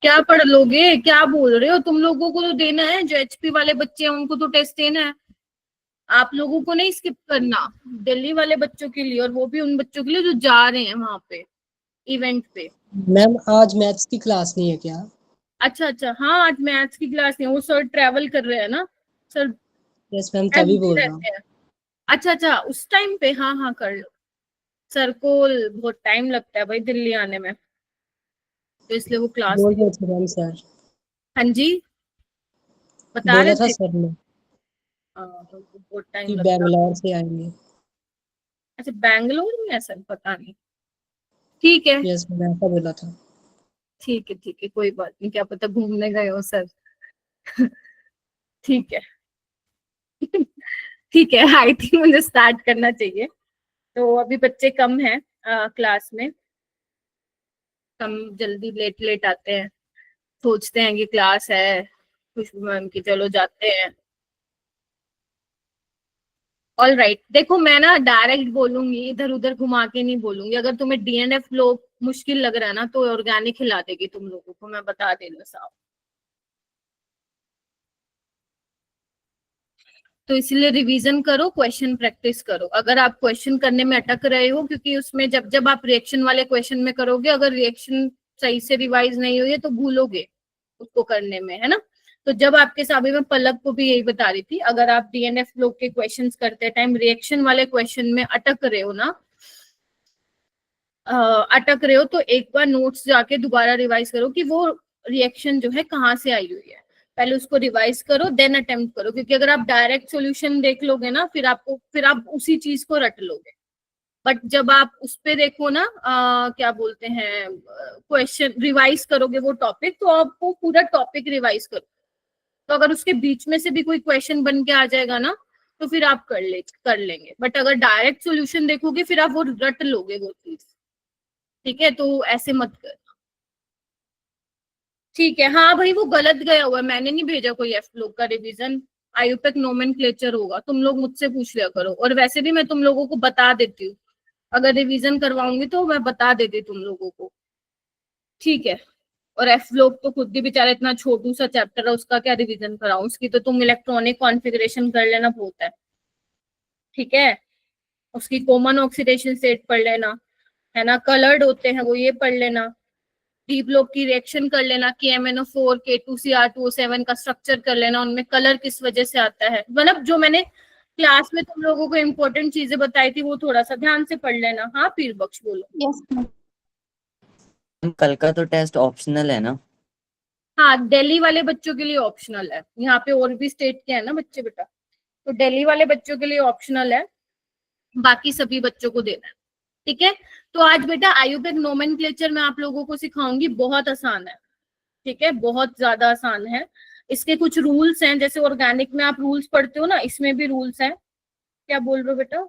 क्या पढ़ लोगे, क्या बोल रहे हो? तुम लोगों को तो देना है, जो एचपी वाले बच्चे हैं उनको तो टेस्ट देना है। आप लोगों को नहीं स्किप करना, दिल्ली वाले बच्चों के लिए, और वो भी उन बच्चों के लिए जो जा रहे हैं वहां पे इवेंट पे। मैम आज मैथ्स की क्लास नहीं है क्या? अच्छा अच्छा, हाँ आज मैथ्स की क्लास नहीं है, वो सर ट्रेवल कर रहे हैं ना सर, यस मैम, तभी बिजी बोल रहा हूँ। रहते हैं। अच्छा अच्छा, उस टाइम पे हाँ हाँ कर लो। सर को बहुत टाइम लगता है भाई दिल्ली आने में, तो इसलिए वो क्लास बोल नहीं। रहे थे मैम सर। हाँ जी, बता बोला रहे था थे। सर ने हाँ तो बहुत टाइम कि लगता है। बैंगलोर से आएंगे। अच्छा बैंगलोर में है सर, पता नहीं। ठीक है यस मैम, ऐसा बोला था। ठीक है ठीक है, कोई बात नहीं, क्या पता घूमने गए हो सर। ठीक है। ठीक है, आई थिंक मुझे स्टार्ट करना चाहिए। तो अभी बच्चे कम हैं क्लास में, कम जल्दी लेट लेट आते हैं, सोचते हैं कि क्लास है खुशबू मैम की, चलो जाते हैं। ऑल राइट, देखो मैं ना डायरेक्ट बोलूंगी, इधर उधर घुमा के नहीं बोलूंगी। अगर तुम्हें डीएनएफ लोग मुश्किल लग रहा है ना, तो ऑर्गेनिक खिला देगी तुम लोगों को, मैं बता देना साहब। तो इसलिए रिवीजन करो, क्वेश्चन प्रैक्टिस करो। अगर आप क्वेश्चन करने में अटक रहे हो, क्योंकि उसमें जब जब आप रिएक्शन वाले क्वेश्चन में करोगे, अगर रिएक्शन सही से रिवाइज नहीं हुई है तो भूलोगे उसको करने में, है ना। तो जब आपके सामने, में पलक को भी यही बता रही थी, अगर आप डीएनएफ लोग के क्वेश्चंस करते टाइम रिएक्शन वाले क्वेश्चन में अटक रहे हो ना, अटक रहे हो, तो एक बार नोट्स जाके दोबारा रिवाइज करो कि वो रिएक्शन जो है कहाँ से आई हुई है। पहले उसको रिवाइज करो, देन अटेम्प्ट करो, क्योंकि अगर आप डायरेक्ट सॉल्यूशन देख लोगे ना, फिर आप उसी चीज को रट लोगे। बट जब आप उस पे देखो ना, क्या बोलते हैं, क्वेश्चन रिवाइज करोगे वो टॉपिक, तो आपको पूरा टॉपिक रिवाइज करो। तो अगर उसके बीच में से भी कोई क्वेश्चन बन के आ जाएगा ना, तो फिर आप कर लेंगे। बट अगर डायरेक्ट सॉल्यूशन देखोगे, फिर आप वो रट लोगे वो चीज। ठीक है, तो ऐसे मत कर। ठीक है, हाँ भाई वो गलत गया हुआ है, मैंने नहीं भेजा कोई एफ लोग का रिवीजन। आयुपेक नोमेनक्लेचर होगा, तुम लोग मुझसे पूछ लिया करो, और वैसे भी मैं तुम लोगों को बता देती हूँ। अगर रिवीजन करवाऊंगी तो मैं बता देती तुम लोगों को। ठीक है। और एफ लोग तो खुद ही बेचारा इतना छोटू सा चैप्टर है, उसका क्या रिवीजन कराऊं, उसकी तो तुम इलेक्ट्रॉनिक कॉन्फ़िगरेशन कर लेना बहुत है। ठीक है, उसकी कॉमन ऑक्सीडेशन स्टेट पढ़ लेना, है ना, कलर्ड होते हैं वो, ये पढ़ लेना। डी ब्लॉक की रिएक्शन कर लेना कि MnO4 K2Cr2O7 का स्ट्रक्चर कर लेना, उनमें कलर किस वजह से आता है, मतलब जो मैंने क्लास में तुम लोगों को इम्पोर्टेंट चीजें बताई थी वो थोड़ा सा ध्यान से पढ़ लेना। हाँ पीर बख्श बोलो। यस मैम, कल का तो टेस्ट ऑप्शनल है ना? हाँ दिल्ली वाले बच्चों के लिए ऑप्शनल है, यहाँ पे और भी स्टेट के हैं ना बच्चे बेटा, तो दिल्ली वाले बच्चों के लिए ऑप्शनल है, बाकी सभी बच्चों को देना है। ठीक है, तो आज बेटा आयुर्वेद नोमेनक्लेचर में आप लोगों को सिखाऊंगी, बहुत आसान है। ठीक है, बहुत ज्यादा आसान है। इसके कुछ रूल्स हैं, जैसे ऑर्गेनिक में आप रूल्स पढ़ते हो ना, इसमें भी रूल्स हैं। क्या बोल रहे हो बेटा?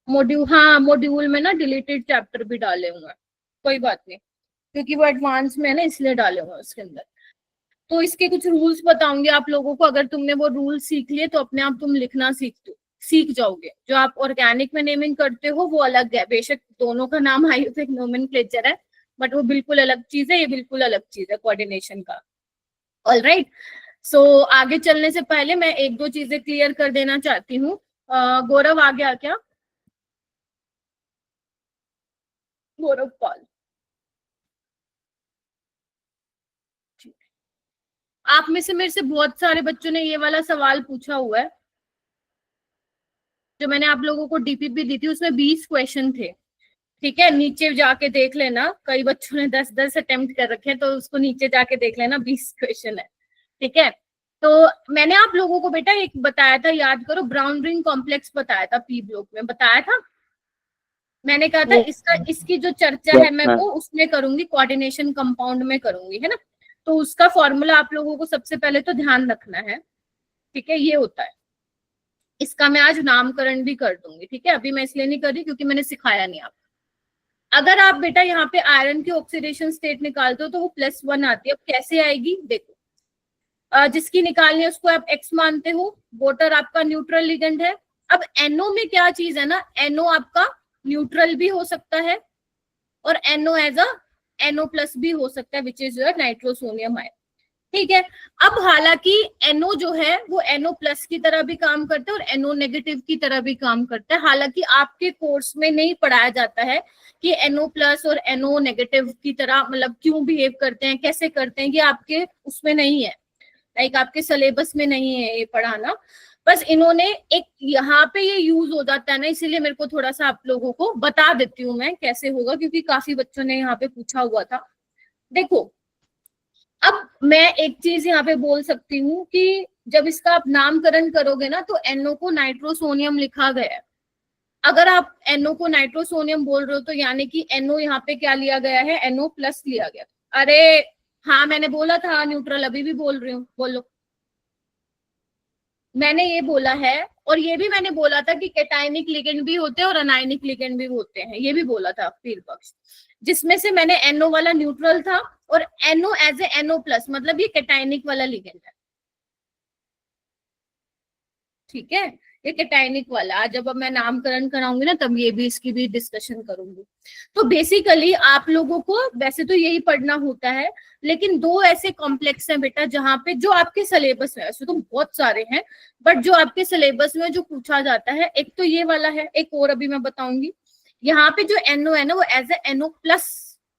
मॉड्यूल, हाँ मॉड्यूल में ना डिलीटेड चैप्टर भी डाले हुए हैं, कोई बात नहीं, क्योंकि वो एडवांस में है ना, इसलिए डाले हुए हैं उसके अंदर। तो इसके कुछ रूल्स बताऊंगी आप लोगों को, अगर तुमने वो रूल सीख लिए तो अपने आप तुम लिखना सीख जाओगे। जो आप ऑर्गेनिक में नेमिंग करते हो वो अलग है, बेशक दोनों का नाम आयुर्वेदिक नोमेनक्लेचर है, बट वो बिल्कुल अलग चीज है, ये बिल्कुल अलग चीज है कोऑर्डिनेशन का। ऑल राइट, सो आगे चलने से पहले मैं एक दो चीजें क्लियर कर देना चाहती हूँ। गौरव आ गया क्या? गौरव पॉल, आप में से मेरे से बहुत सारे बच्चों ने ये वाला सवाल पूछा हुआ है। जो मैंने आप लोगों को डीपीपी दी थी उसमें 20 क्वेश्चन थे। ठीक है, नीचे जाके देख लेना, कई बच्चों ने 10-10 अटेम्प्ट कर रखे हैं, तो उसको नीचे जाके देख लेना, 20 क्वेश्चन है। ठीक है, तो मैंने आप लोगों को बेटा एक बताया था, याद करो, ब्राउन रिंग कॉम्प्लेक्स बताया था, पी ब्लॉक में बताया था। मैंने कहा था इसकी जो चर्चा है मैं वो उसमें करूंगी, कोऑर्डिनेशन कंपाउंड में करूंगी, है ना। तो उसका फॉर्मूला आप लोगों को सबसे पहले तो ध्यान रखना है। ठीक है, ये होता है, इसका मैं आज नामकरण भी कर दूंगी। ठीक है, अभी मैं इसलिए नहीं कर रही क्योंकि मैंने सिखाया नहीं आपको। अगर आप बेटा यहाँ पे आयरन की ऑक्सीडेशन स्टेट निकालते हो तो वो +1 आती है। अब कैसे आएगी देखो, जिसकी निकालनी है उसको आप एक्स मानते हो, वोटर आपका न्यूट्रल लिगेंड है। अब NO में क्या चीज है ना, NO आपका न्यूट्रल भी हो सकता है और NO एज अ NO+ भी हो सकता है, which is your nitrosonium ion. ठीक है, अब हालांकि NO जो है वो NO+ की तरह भी काम करता है और NO- की तरह भी काम करता है। हालांकि आपके कोर्स में नहीं पढ़ाया जाता है कि NO+ और NO- की तरह मतलब क्यों बिहेव करते हैं, कैसे करते हैं, ये आपके उसमें नहीं है, लाइक आपके सिलेबस में नहीं है ये पढ़ाना। बस इन्होंने एक यहाँ पे ये यूज हो जाता है ना, इसीलिए मेरे को थोड़ा सा आप लोगों को बता देती हूँ मैं कैसे होगा, क्योंकि काफी बच्चों ने यहाँ पे पूछा हुआ था। देखो, अब मैं एक चीज यहाँ पे बोल सकती हूँ कि जब इसका आप नामकरण करोगे ना तो NO को नाइट्रोसोनियम लिखा गया है। अगर आप NO को नाइट्रोसोनियम बोल रहे हो तो यानी कि NO यहाँ पे क्या लिया गया है, NO+ लिया गया। अरे हाँ, मैंने बोला था न्यूट्रल, अभी भी बोल रही हूँ, बोलो। मैंने ये बोला है, और ये भी मैंने बोला था कि कैटायनिक लिगेंड भी होते हैं और अनायनिक लिगेंड भी होते हैं, ये भी बोला था पील पक्ष, जिसमें से मैंने NO वाला न्यूट्रल था और NO एज ए NO+, मतलब ये कैटायनिक वाला लिगेंड है। ठीक है, ये कैटायनिक वाला, आज जब अब मैं नामकरण कराऊंगी ना तब ये भी इसकी भी डिस्कशन करूंगी। तो बेसिकली आप लोगों को वैसे तो यही पढ़ना होता है, लेकिन दो ऐसे कॉम्प्लेक्स हैं बेटा जहां पे जो आपके सिलेबस में, वैसे तो बहुत सारे हैं बट जो आपके सिलेबस में जो पूछा जाता है, एक तो ये वाला है, एक और अभी मैं बताऊंगी। यहाँ पे जो NO है ना वो एज ए NO+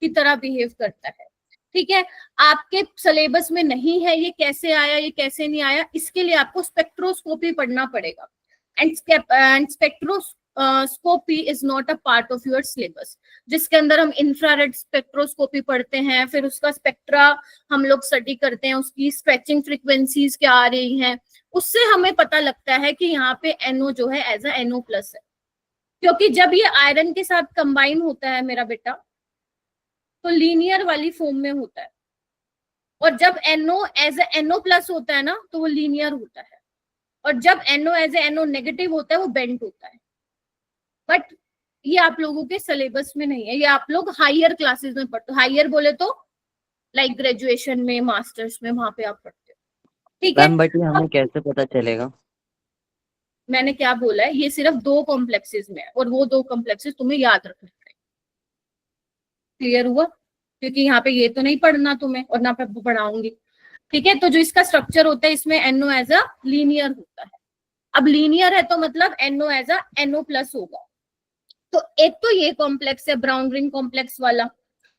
की तरह बिहेव करता है। ठीक है, आपके सिलेबस में नहीं है, ये कैसे आया, ये कैसे नहीं आया, इसके लिए आपको स्पेक्ट्रोस्कोपी पढ़ना पड़ेगा। And spectroscopy is not a part of your syllabus, जिसके अंदर हम इंफ्रारेड स्पेक्ट्रोस्कोपी पढ़ते हैं, फिर उसका स्पेक्ट्रा हम लोग स्टडी करते हैं, उसकी स्ट्रेचिंग फ्रीक्वेंसीज क्या आ रही हैं, उससे हमें पता लगता है कि यहाँ पे NO जो है एज अ NO+ है। क्योंकि जब ये आयरन के साथ कंबाइन होता है मेरा बेटा तो लीनियर वाली फॉर्म में होता है, और जब NO एज ए NO+ होता है ना तो वो लीनियर होता है, और जब NO एज ए NO- होता है वो बेंट होता है। बट ये आप लोगों के सिलेबस में नहीं है, ये आप लोग हायर क्लासेस में पढ़ते हो। हायर बोले तो लाइक ग्रेजुएशन में, मास्टर्स में, वहां पे आप पढ़ते हो। ठीक है, मैम बट ये हमें कैसे पता चलेगा? मैंने क्या बोला है, ये सिर्फ दो कॉम्प्लेक्सेस में है और वो दो कॉम्प्लेक्सेस तुम्हें याद रखने पड़ेंगे। क्लियर हुआ? क्योंकि यहाँ पे ये तो नहीं पढ़ना तुम्हें और ना पढ़ाऊंगी। ठीक है, तो जो इसका स्ट्रक्चर होता है इसमें NO एज अ लीनियर होता है। अब लीनियर है तो मतलब NO एज अ NO+ होगा। तो एक तो ये कॉम्प्लेक्स है ब्राउन रिंग कॉम्प्लेक्स वाला,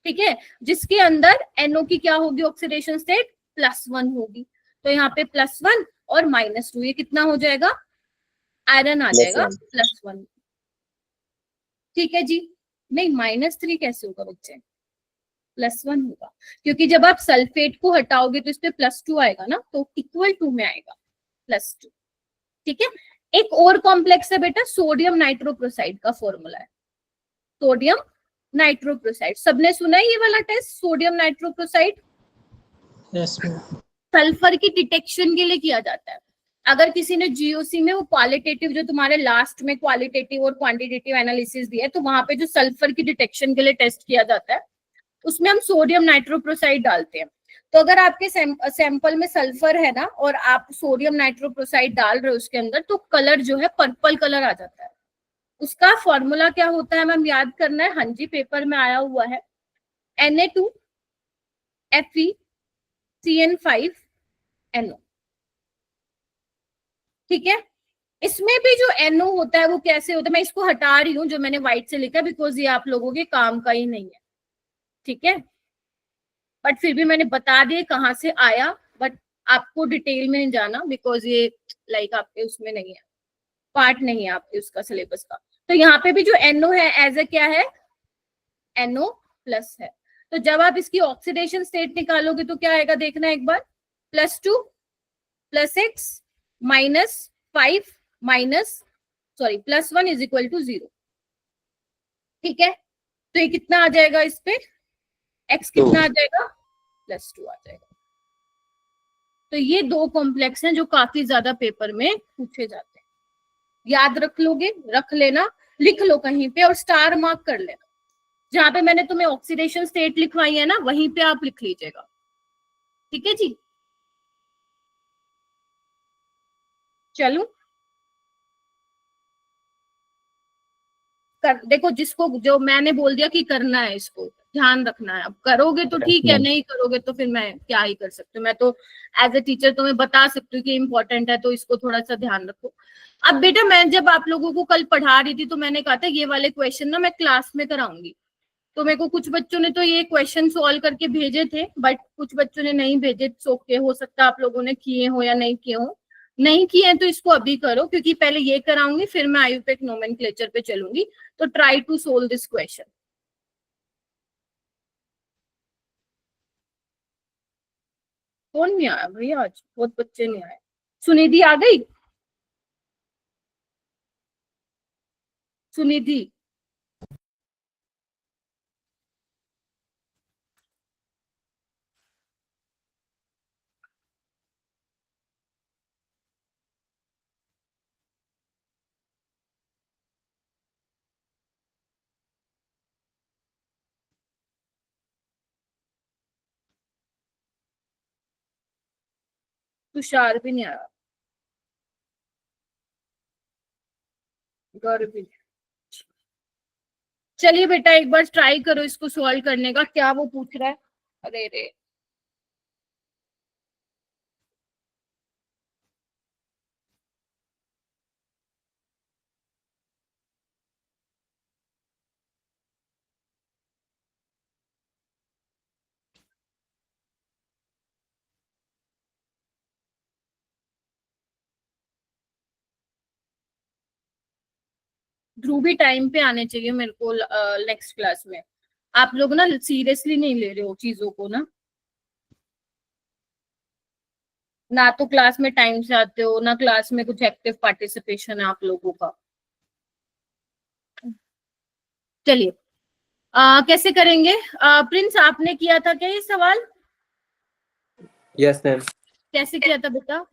ठीक है, जिसके अंदर NO की क्या होगी ऑक्सीडेशन स्टेट, +1 होगी। तो यहाँ पे +1 और -2, ये कितना हो जाएगा, आयरन आ जाएगा +1। ठीक है जी, नहीं -3 कैसे होगा बच्चे, +1 होगा, क्योंकि जब आप सल्फेट को हटाओगे तो इस पे +2 आएगा ना, तो =2 में आएगा +2। ठीक है, एक और कॉम्प्लेक्स है बेटा सोडियम नाइट्रोक्लोराइड का फॉर्मूला है, सोडियम नाइट्रोक्लोराइड। सबने सुना है ये वाला test, sodium nitrochloride? Yes ma'am. Sulphur की डिटेक्शन के लिए किया जाता है। अगर किसी ने GOC में वो क्वालिटेटिव, जो तुम्हारे लास्ट में क्वालिटेटिव और क्वांटिटेटिव एनालिसिस दिया है, तो वहां पे जो सल्फर की डिटेक्शन के लिए टेस्ट किया जाता है उसमें हम सोडियम नाइट्रोक्लोराइड डालते हैं। तो अगर आपके सैंपल में सल्फर है ना और आप सोडियम नाइट्रोक्लोराइड डाल रहे हो उसके अंदर, तो कलर जो है पर्पल कलर आ जाता है। उसका फॉर्मूला क्या होता है मैम, याद करना है, हाँ जी पेपर में आया हुआ है, Na2FeCN5NO। ठीक है, इसमें भी जो NO होता है वो कैसे होता है, मैं इसको हटा रही हूँ जो मैंने व्हाइट से लिखा, बिकॉज ये आप लोगों के काम का ही नहीं है। ठीक है, बट फिर भी मैंने बता दिए कहाँ से आया, बट आपको डिटेल में नहीं जाना, बिकॉज ये लाइक आपके उसमें नहीं है, पार्ट नहीं है आपके उसका सिलेबस का। तो यहाँ पे भी जो NO है एज ए क्या है, NO+ है। तो जब आप इसकी ऑक्सीडेशन स्टेट निकालोगे तो क्या आएगा, देखना एक बार, +2 +6 -5 +1 = 0। ठीक है, तो ये कितना आ जाएगा, इस पे x कितना आ जाएगा, +2 आ जाएगा। तो ये दो कॉम्प्लेक्स हैं जो काफी ज्यादा पेपर में पूछे जाते हैं। याद रख लोगे, रख लेना, लिख लो कहीं पे और स्टार मार्क कर लेना। जहां पे मैंने तुम्हें ऑक्सीडेशन स्टेट लिखवाई है ना वहीं पे आप लिख लीजिएगा। ठीक है जी, चलो देखो, जिसको जो मैंने बोल दिया कि करना है इसको, ध्यान रखना है। अब करोगे तो ठीक है, नहीं करोगे तो फिर मैं क्या ही कर सकती हूँ। मैं तो एज ए टीचर तुम्हें बता सकती हूँ कि इम्पोर्टेंट है, तो इसको थोड़ा सा ध्यान रखो। अब बेटा मैं जब आप लोगों को कल पढ़ा रही थी तो मैंने कहा था ये वाले क्वेश्चन ना मैं क्लास में कराऊंगी। तो मेरे को कुछ बच्चों ने तो ये क्वेश्चन सॉल्व करके भेजे थे, बट कुछ बच्चों ने नहीं भेजे। सो के हो सकता है आप लोगों ने किए हो या नहीं किए हो। नहीं किए हैं तो इसको अभी करो, क्योंकि पहले ये कराऊंगी फिर मैं आयुर्वेदिक नोमेनक्लेचर पे चलूंगी। तो try to solve this question. कौन नहीं आया भैया? आज बहुत बच्चे नहीं आए। सुनिधि आ गई? सुनिधि तुषार भी नहीं आया, गौरव भी नहीं। चलिए बेटा एक बार ट्राई करो इसको सॉल्व करने का। क्या वो पूछ रहा है? अरे रे, ध्रुव भी टाइम पे आने चाहिए मेरे को नेक्स्ट क्लास में। आप लोग ना सीरियसली नहीं ले रहे हो चीजों को ना। ना तो क्लास में टाइम से आते हो, ना क्लास में कुछ एक्टिव पार्टिसिपेशन है आप लोगों का। चलिए कैसे करेंगे? प्रिंस आपने किया था क्या ये सवाल? Yes ma'am. कैसे किया था बेटा?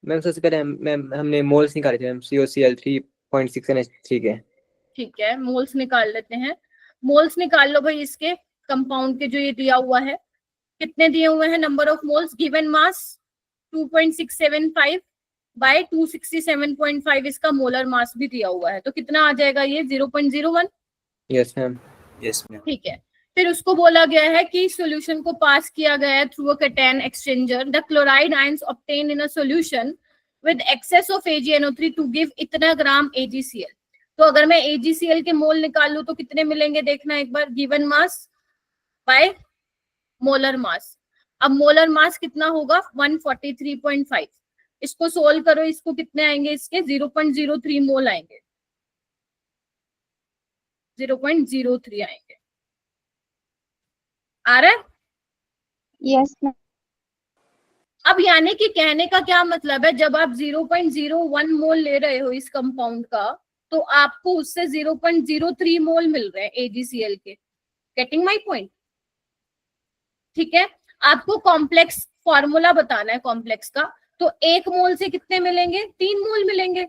मैम सबसे पहले मैम हमने मोल्स निकाले थे मैम, COCl 3.6 NH3 के। ठीक है, मोल्स निकाल लेते हैं। मोल्स निकाल लो भाई इसके कंपाउंड के, जो ये दिया हुआ है। कितने दिए हुए हैं number of moles? Given mass 2.675 by 267.5, इसका मोलर मास भी दिया हुआ है। तो कितना आ जाएगा ये? 0.01। Yes ma'am. ठीक है। फिर उसको बोला गया है कि सॉल्यूशन को पास किया गया है through a cation exchanger. The chloride ions obtain in a solution with excess of AgNO3 to give इतना ग्राम AgCl। तो अगर मैं AgCl के मोल निकाल लूं तो कितने मिलेंगे देखना एक बार। Given mass by molar mass. अब मोलर मास कितना होगा? 143.5। इसको सोल्व करो, इसको कितने आएंगे? इसके 0.03 मोल आएंगे। 0.03 आएंगे। आ रहा है? Yes ma'am. अब यानी कि कहने का क्या मतलब है, जब आप 0.01 मोल ले रहे हो इस कंपाउंड का, तो आपको उससे 0.03 मोल मिल रहे हैं AgCl के। Getting my point? ठीक है। आपको कॉम्प्लेक्स फॉर्मूला बताना है कॉम्प्लेक्स का। तो एक मोल से कितने मिलेंगे? 3 मोल मिलेंगे।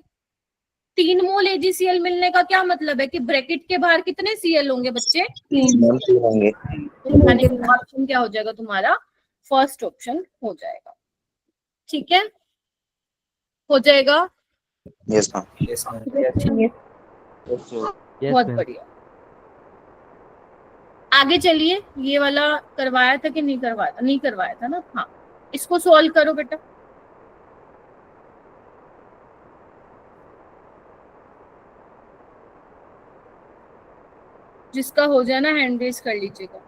3 मोल AgCl मिलने का क्या मतलब है कि ब्रैकेट के बाहर कितने Cl होंगे बच्चे? 3 होंगे। यानी कि ऑप्शन क्या हो जाएगा तुम्हारा? फर्स्ट ऑप्शन हो जाएगा। ठीक है, हो जाएगा। Yes ma'am. बहुत बढ़िया। आगे चलिए, ये वाला करवाया था कि नहीं करवाया था? नहीं करवाया था ना? हाँ, इसको सॉल्व करो बेटा। जिसका हो जाए ना हैंड रेज कर लीजिएगा।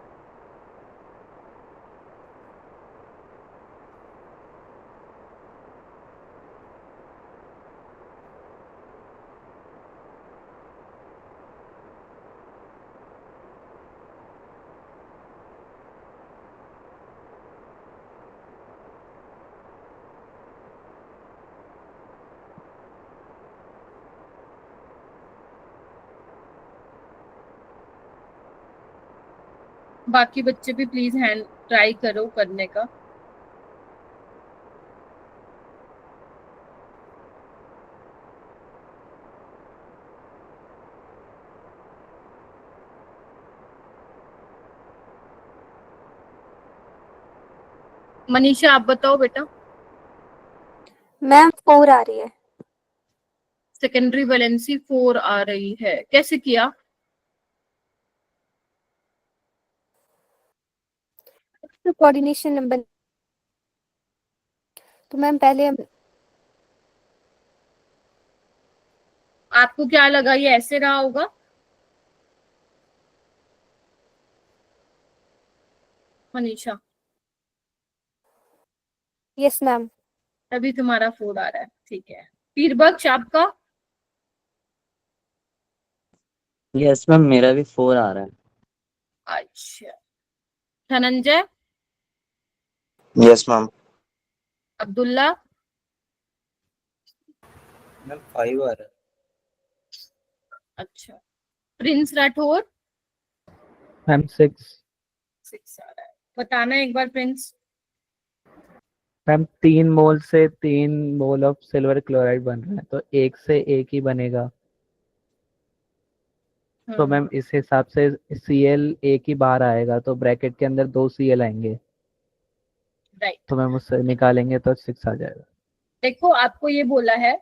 बाकी बच्चे भी प्लीज हैंड ट्राई करो करने का। मनीषा आप बताओ बेटा। मैम 4 आ रही है। सेकेंडरी वैलेंसी 4 आ रही है, कैसे किया? तो कोऑर्डिनेशन नंबर, तो मैम पहले हम आपको क्या लगा ये ऐसे रहा होगा? Manisha, yes ma'am. तभी तुम्हारा 4 आ रहा है, ठीक है। पीरबख्श आपका? यस मैम, मेरा भी 4 आ रहा है। अच्छा। Dhananjay? Yes ma'am. Abdullah? Ma'am 5 आ रहा है। अच्छा। प्रिंस राठौर? मैम 6। 6 आ रहा है। बताना एक बार प्रिंस। मैम 3 मोल से 3 मोल ऑफ सिल्वर क्लोराइड बन रहा है, तो एक से एक ही बनेगा। तो मैम इस हिसाब से Cl एक ही बाहर आएगा, तो ब्रैकेट के अंदर 2 Cl आएंगे, राइट। तो मैम उससे निकालेंगे तो 6 आ जाएगा। देखो आपको ये बोला है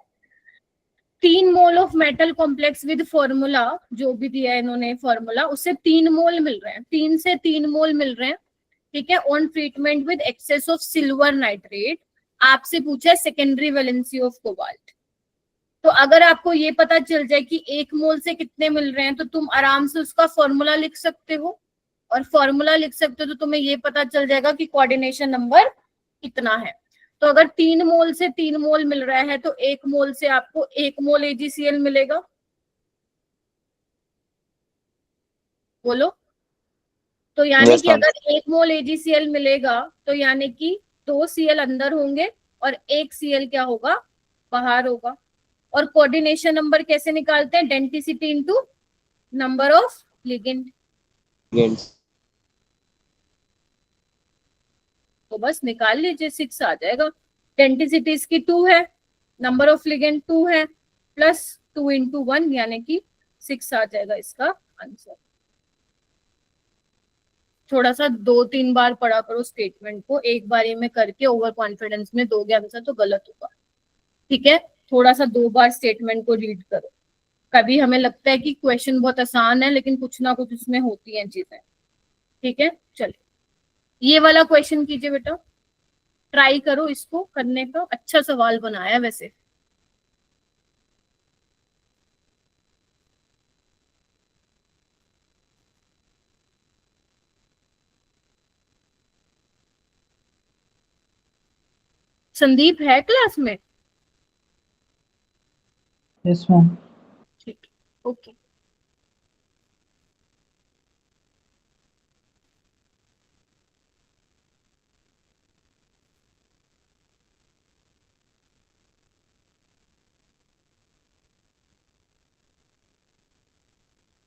3 mole of metal complex with formula, जो भी दिया है इन्होंने फॉर्मूला, उससे 3 मोल मिल रहे हैं, 3 से 3 मोल मिल रहे हैं, ठीक है, on treatment with excess of silver nitrate. आपसे पूछा है सेकेंडरी वैलेंसी ऑफ कोबाल्ट। तो अगर आपको ये पता चल जाए कि 1 मोल से कितने मिल रहे हैं, तो तुम आराम से उसका फॉर्मूला लिख सकते हो, और फॉर्मूला लिख सकते हो तो तुम्हें ये पता चल जाएगा कि कोऑर्डिनेशन नंबर कितना है। तो अगर 3 मोल से 3 मोल मिल रहा है तो 1 मोल से आपको 1 मोल AgCl मिलेगा। बोलो। तो यानी Yes, कि ma'am. अगर 1 मोल AgCl मिलेगा तो यानी कि 2 Cl अंदर होंगे और 1 Cl क्या होगा, बाहर होगा। और कोऑर्डिनेशन नंबर कैसे निकालते हैं? Density into number of ligand. तो बस निकाल लीजिए, 6 आ जाएगा। डेंसिटी इसकी 2 है, नंबर ऑफ लिगेंड 2 है, प्लस 2 इंटू 1 यानी कि 6 आ जाएगा इसका आंसर। थोड़ा सा 2-3 बार पढ़ा करो स्टेटमेंट को, एक बारी में करके ओवर कॉन्फिडेंस में दोगे आंसर तो गलत होगा, ठीक है। थोड़ा सा 2 बार स्टेटमेंट को रीड करो। कभी हमें लगता है कि क्वेश्चन बहुत आसान है, लेकिन कुछ ना कुछ उसमें होती हैं चीजें, ठीक है। चलिए ये वाला क्वेश्चन कीजिए बेटा, ट्राई करो इसको करने का, अच्छा सवाल बनाया वैसे। संदीप है क्लास में? Yes ma'am. ठीक, ओके।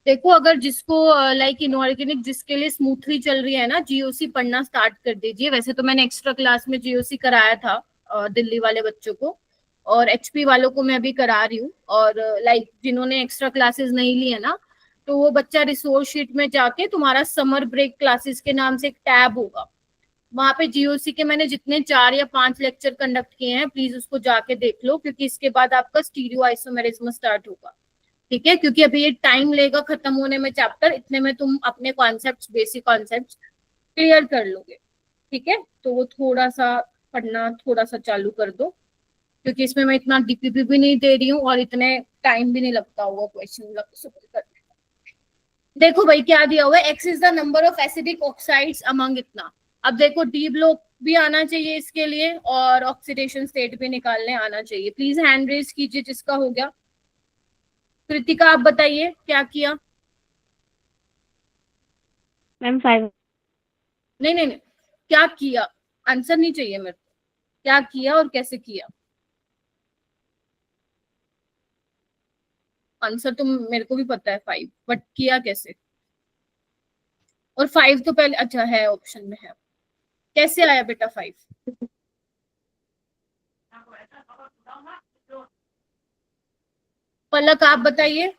देखो अगर जिसको लाइक इनऑर्गेनिक जिसके लिए स्मूथली चल रही है ना, जीओसी पढ़ना स्टार्ट कर दीजिए। वैसे तो मैंने एक्स्ट्रा क्लास में जीओसी कराया था दिल्ली वाले बच्चों को, और एचपी वालों को मैं अभी करा रही हूँ। और लाइक जिन्होंने एक्स्ट्रा क्लासेस नहीं ली है ना, तो वो बच्चा रिसोर्स शीट में जाके तुम्हारा समर ब्रेक क्लासेस के नाम से एक टैब होगा, वहां पे जीओसी के मैंने जितने 4 या 5 लेक्चर कंडक्ट किए हैं, प्लीज उसको जाके देख लो, क्योंकि इसके बाद आपका स्टीरियो आइसोमेरिज्म स्टार्ट होगा, ठीक है। क्योंकि अभी ये टाइम लेगा खत्म होने में चैप्टर, इतने में तुम अपने कॉन्सेप्ट्स, बेसिक कॉन्सेप्ट्स क्लियर कर लोगे, ठीक है। तो वो थोड़ा सा पढ़ना थोड़ा सा चालू कर दो, क्योंकि इसमें मैं इतना डीपीपी भी नहीं दे रही हूँ और इतने टाइम भी नहीं लगता होगा क्वेश्चन करने का। देखो भाई क्या दिया हुआ है, x is the number of acidic oxides among इतना। अब देखो डी ब्लॉक भी आना चाहिए इसके लिए, और ऑक्सीडेशन स्टेट भी निकालने आना चाहिए। प्लीज हैंड रेज कीजिए जिसका हो गया। कृतिका आप बताइए क्या किया? मैम 5। नहीं नहीं नहीं, क्या किया? आंसर नहीं चाहिए मेरे को, क्या किया और कैसे किया? आंसर तो मेरे को भी पता है 5, बट किया कैसे? और 5 तो पहले अच्छा है ऑप्शन में है, कैसे आया बेटा 5? पलक आप बताइए।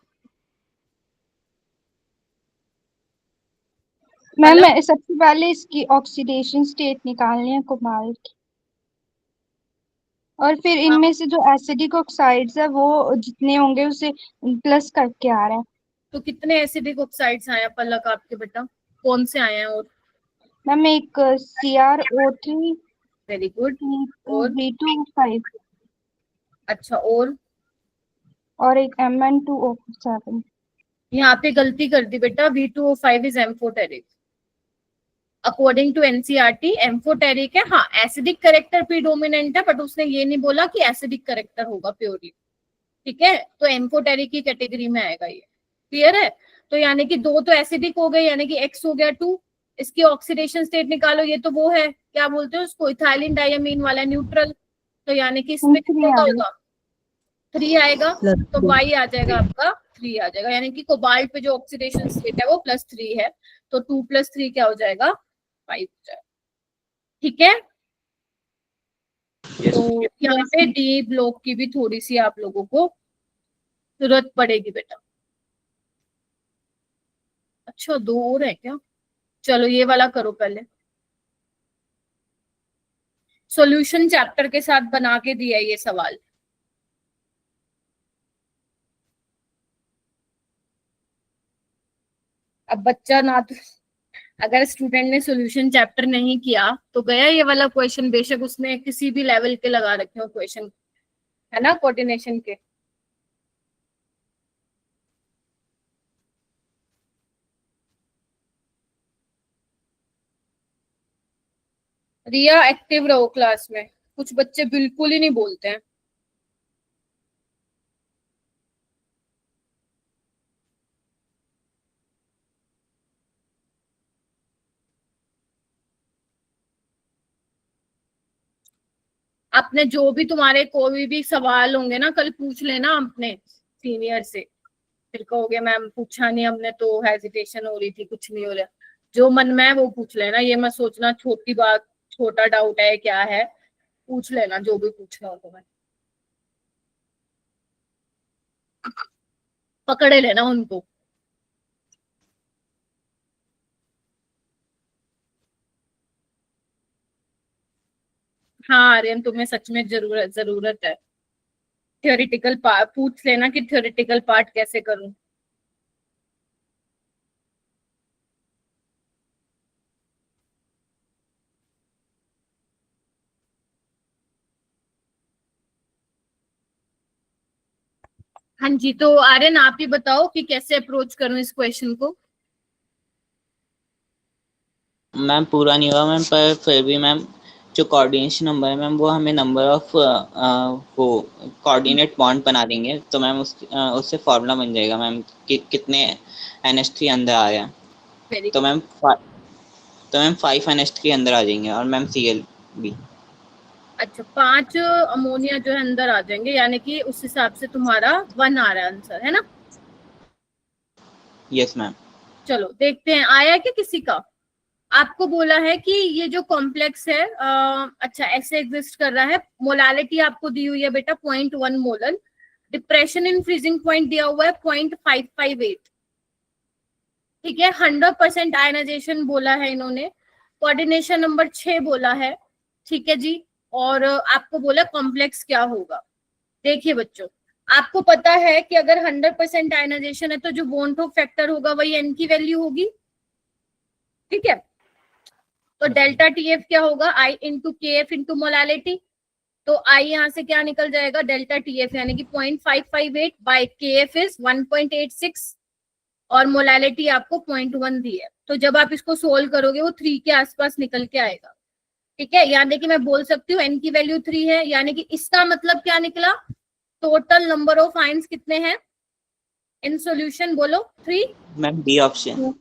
मैम पलक? मैं सबसे पहले इसकी ऑक्सीडेशन स्टेट निकालनी है कोबाल्ट की, और फिर हाँ, इनमें से जो एसिडिक ऑक्साइड्स है वो जितने होंगे उसे प्लस करके आ रहा है। तो कितने एसिडिक ऑक्साइड्स आए हैं पलक आपके बेटा? कौन से आए हैं? और मैम एक CrO3 वेरी गुड। और V2O5 अच्छा, और एक Mn2O7। यहाँ पे गलती कर दी बेटा, V2O5 is amphoteric according to NCERT. Amphoteric है, हाँ एसिडिक करेक्टर प्रीडोमिनेंट है, बट उसने ये नहीं बोला कि एसिडिक करेक्टर होगा प्योरली, ठीक है। तो एम्फोटेरिक की कैटेगरी में आएगा ये, क्लियर है। तो यानी कि 2 तो एसिडिक हो गए, यानी कि X हो गया 2। इसकी ऑक्सीडेशन स्टेट निकालो, ये तो वो है क्या बोलते हैं उसको, इथाइलिन डायमीन वाला न्यूट्रल। तो यानी कि इसमें कितने का होगा, 3 आएगा। तो Y आ जाएगा आपका 3 आ जाएगा, यानी कि कोबाल्ट पे जो ऑक्सीडेशन स्टेट है वो +3 है। तो 2 + 3 क्या हो जाएगा, 5 हो जाएगा, ठीक है। Yes. तो यहाँ पे डी ब्लॉक की भी थोड़ी सी आप लोगों को जरूरत पड़ेगी बेटा। अच्छा 2 और है क्या, चलो ये वाला करो पहले। सॉल्यूशन चैप्टर के साथ बना के दिया है ये सवाल। अब बच्चा ना तो, अगर स्टूडेंट ने सॉल्यूशन चैप्टर नहीं किया तो गया ये वाला क्वेश्चन, बेशक उसने किसी भी लेवल के लगा रखे हो क्वेश्चन, है ना, कोऑर्डिनेशन के। रिया एक्टिव रहो क्लास में, कुछ बच्चे बिल्कुल ही नहीं बोलते हैं। अपने जो भी तुम्हारे कोई भी सवाल होंगे ना, कल पूछ लेना अपने सीनियर से। फिर कहोगे मैम पूछा नहीं हमने तो हेजिटेशन हो रही थी, कुछ नहीं हो रहा। जो मन में है वो पूछ लेना, ये मत सोचना छोटी बात, छोटा डाउट है क्या है, पूछ लेना जो भी पूछना हो तुम्हें, पकड़े लेना उनको। हाँ आर्यन, तुम्हें सच में जरूरत है। थ्योरेटिकल पार्ट पूछ लेना कि थ्योरेटिकल पार्ट कैसे करूं। हाँ जी, तो आर्यन आप ही बताओ कि कैसे अप्रोच करूं इस क्वेश्चन को। मैम पूरा नहीं हुआ मैम, पर फिर भी मैम जो कोऑर्डिनेशन नंबर है मैम, वो हमें नंबर ऑफ वो कोऑर्डिनेट बॉन्ड बना देंगे, तो मैम उससे फॉर्मूला बन जाएगा मैम कि कितने NH3 अंदर आ रहे हैं। तो मैम 5 NH3 अंदर आ जाएंगे, और मैम Cl भी। अच्छा 5 अमोनिया जो है अंदर आ जाएंगे, यानी कि उस हिसाब से तुम्हारा 1 आ रहा है आंसर, है ना। Yes ma'am. चलो देखते हैं आया क्या किसी का। आपको बोला है कि ये जो कॉम्प्लेक्स है अच्छा ऐसे एग्जिस्ट कर रहा है। मोलालिटी आपको दी हुई है बेटा 0.1 molar. Depression in freezing point दिया हुआ है 0.558, ठीक है। 100% आयनाइजेशन बोला है इन्होंने। कोऑर्डिनेशन नंबर 6 बोला है, ठीक है जी। और आपको बोला कॉम्प्लेक्स क्या होगा। देखिए बच्चों, आपको पता है कि अगर 100% आयनाइजेशन है तो जो बॉन्ड फैक्टर होगा वही n की वैल्यू होगी, ठीक है। तो डेल्टा TF क्या होगा, I into KF into molality. तो I यहाँ से क्या निकल जाएगा, डेल्टा TF यानी कि 0.558 बाई KF इज 1.86 और मोलालिटी आपको 0.1 दी है। तो जब आप इसको सोल्व करोगे वो 3 के आसपास निकल के आएगा, ठीक है। यानी कि मैं बोल सकती हूँ n की वैल्यू 3 है, यानी कि इसका मतलब क्या निकला, टोटल नंबर ऑफ आयंस कितने हैं इन सॉल्यूशन, बोलो 3। Ma'am B option.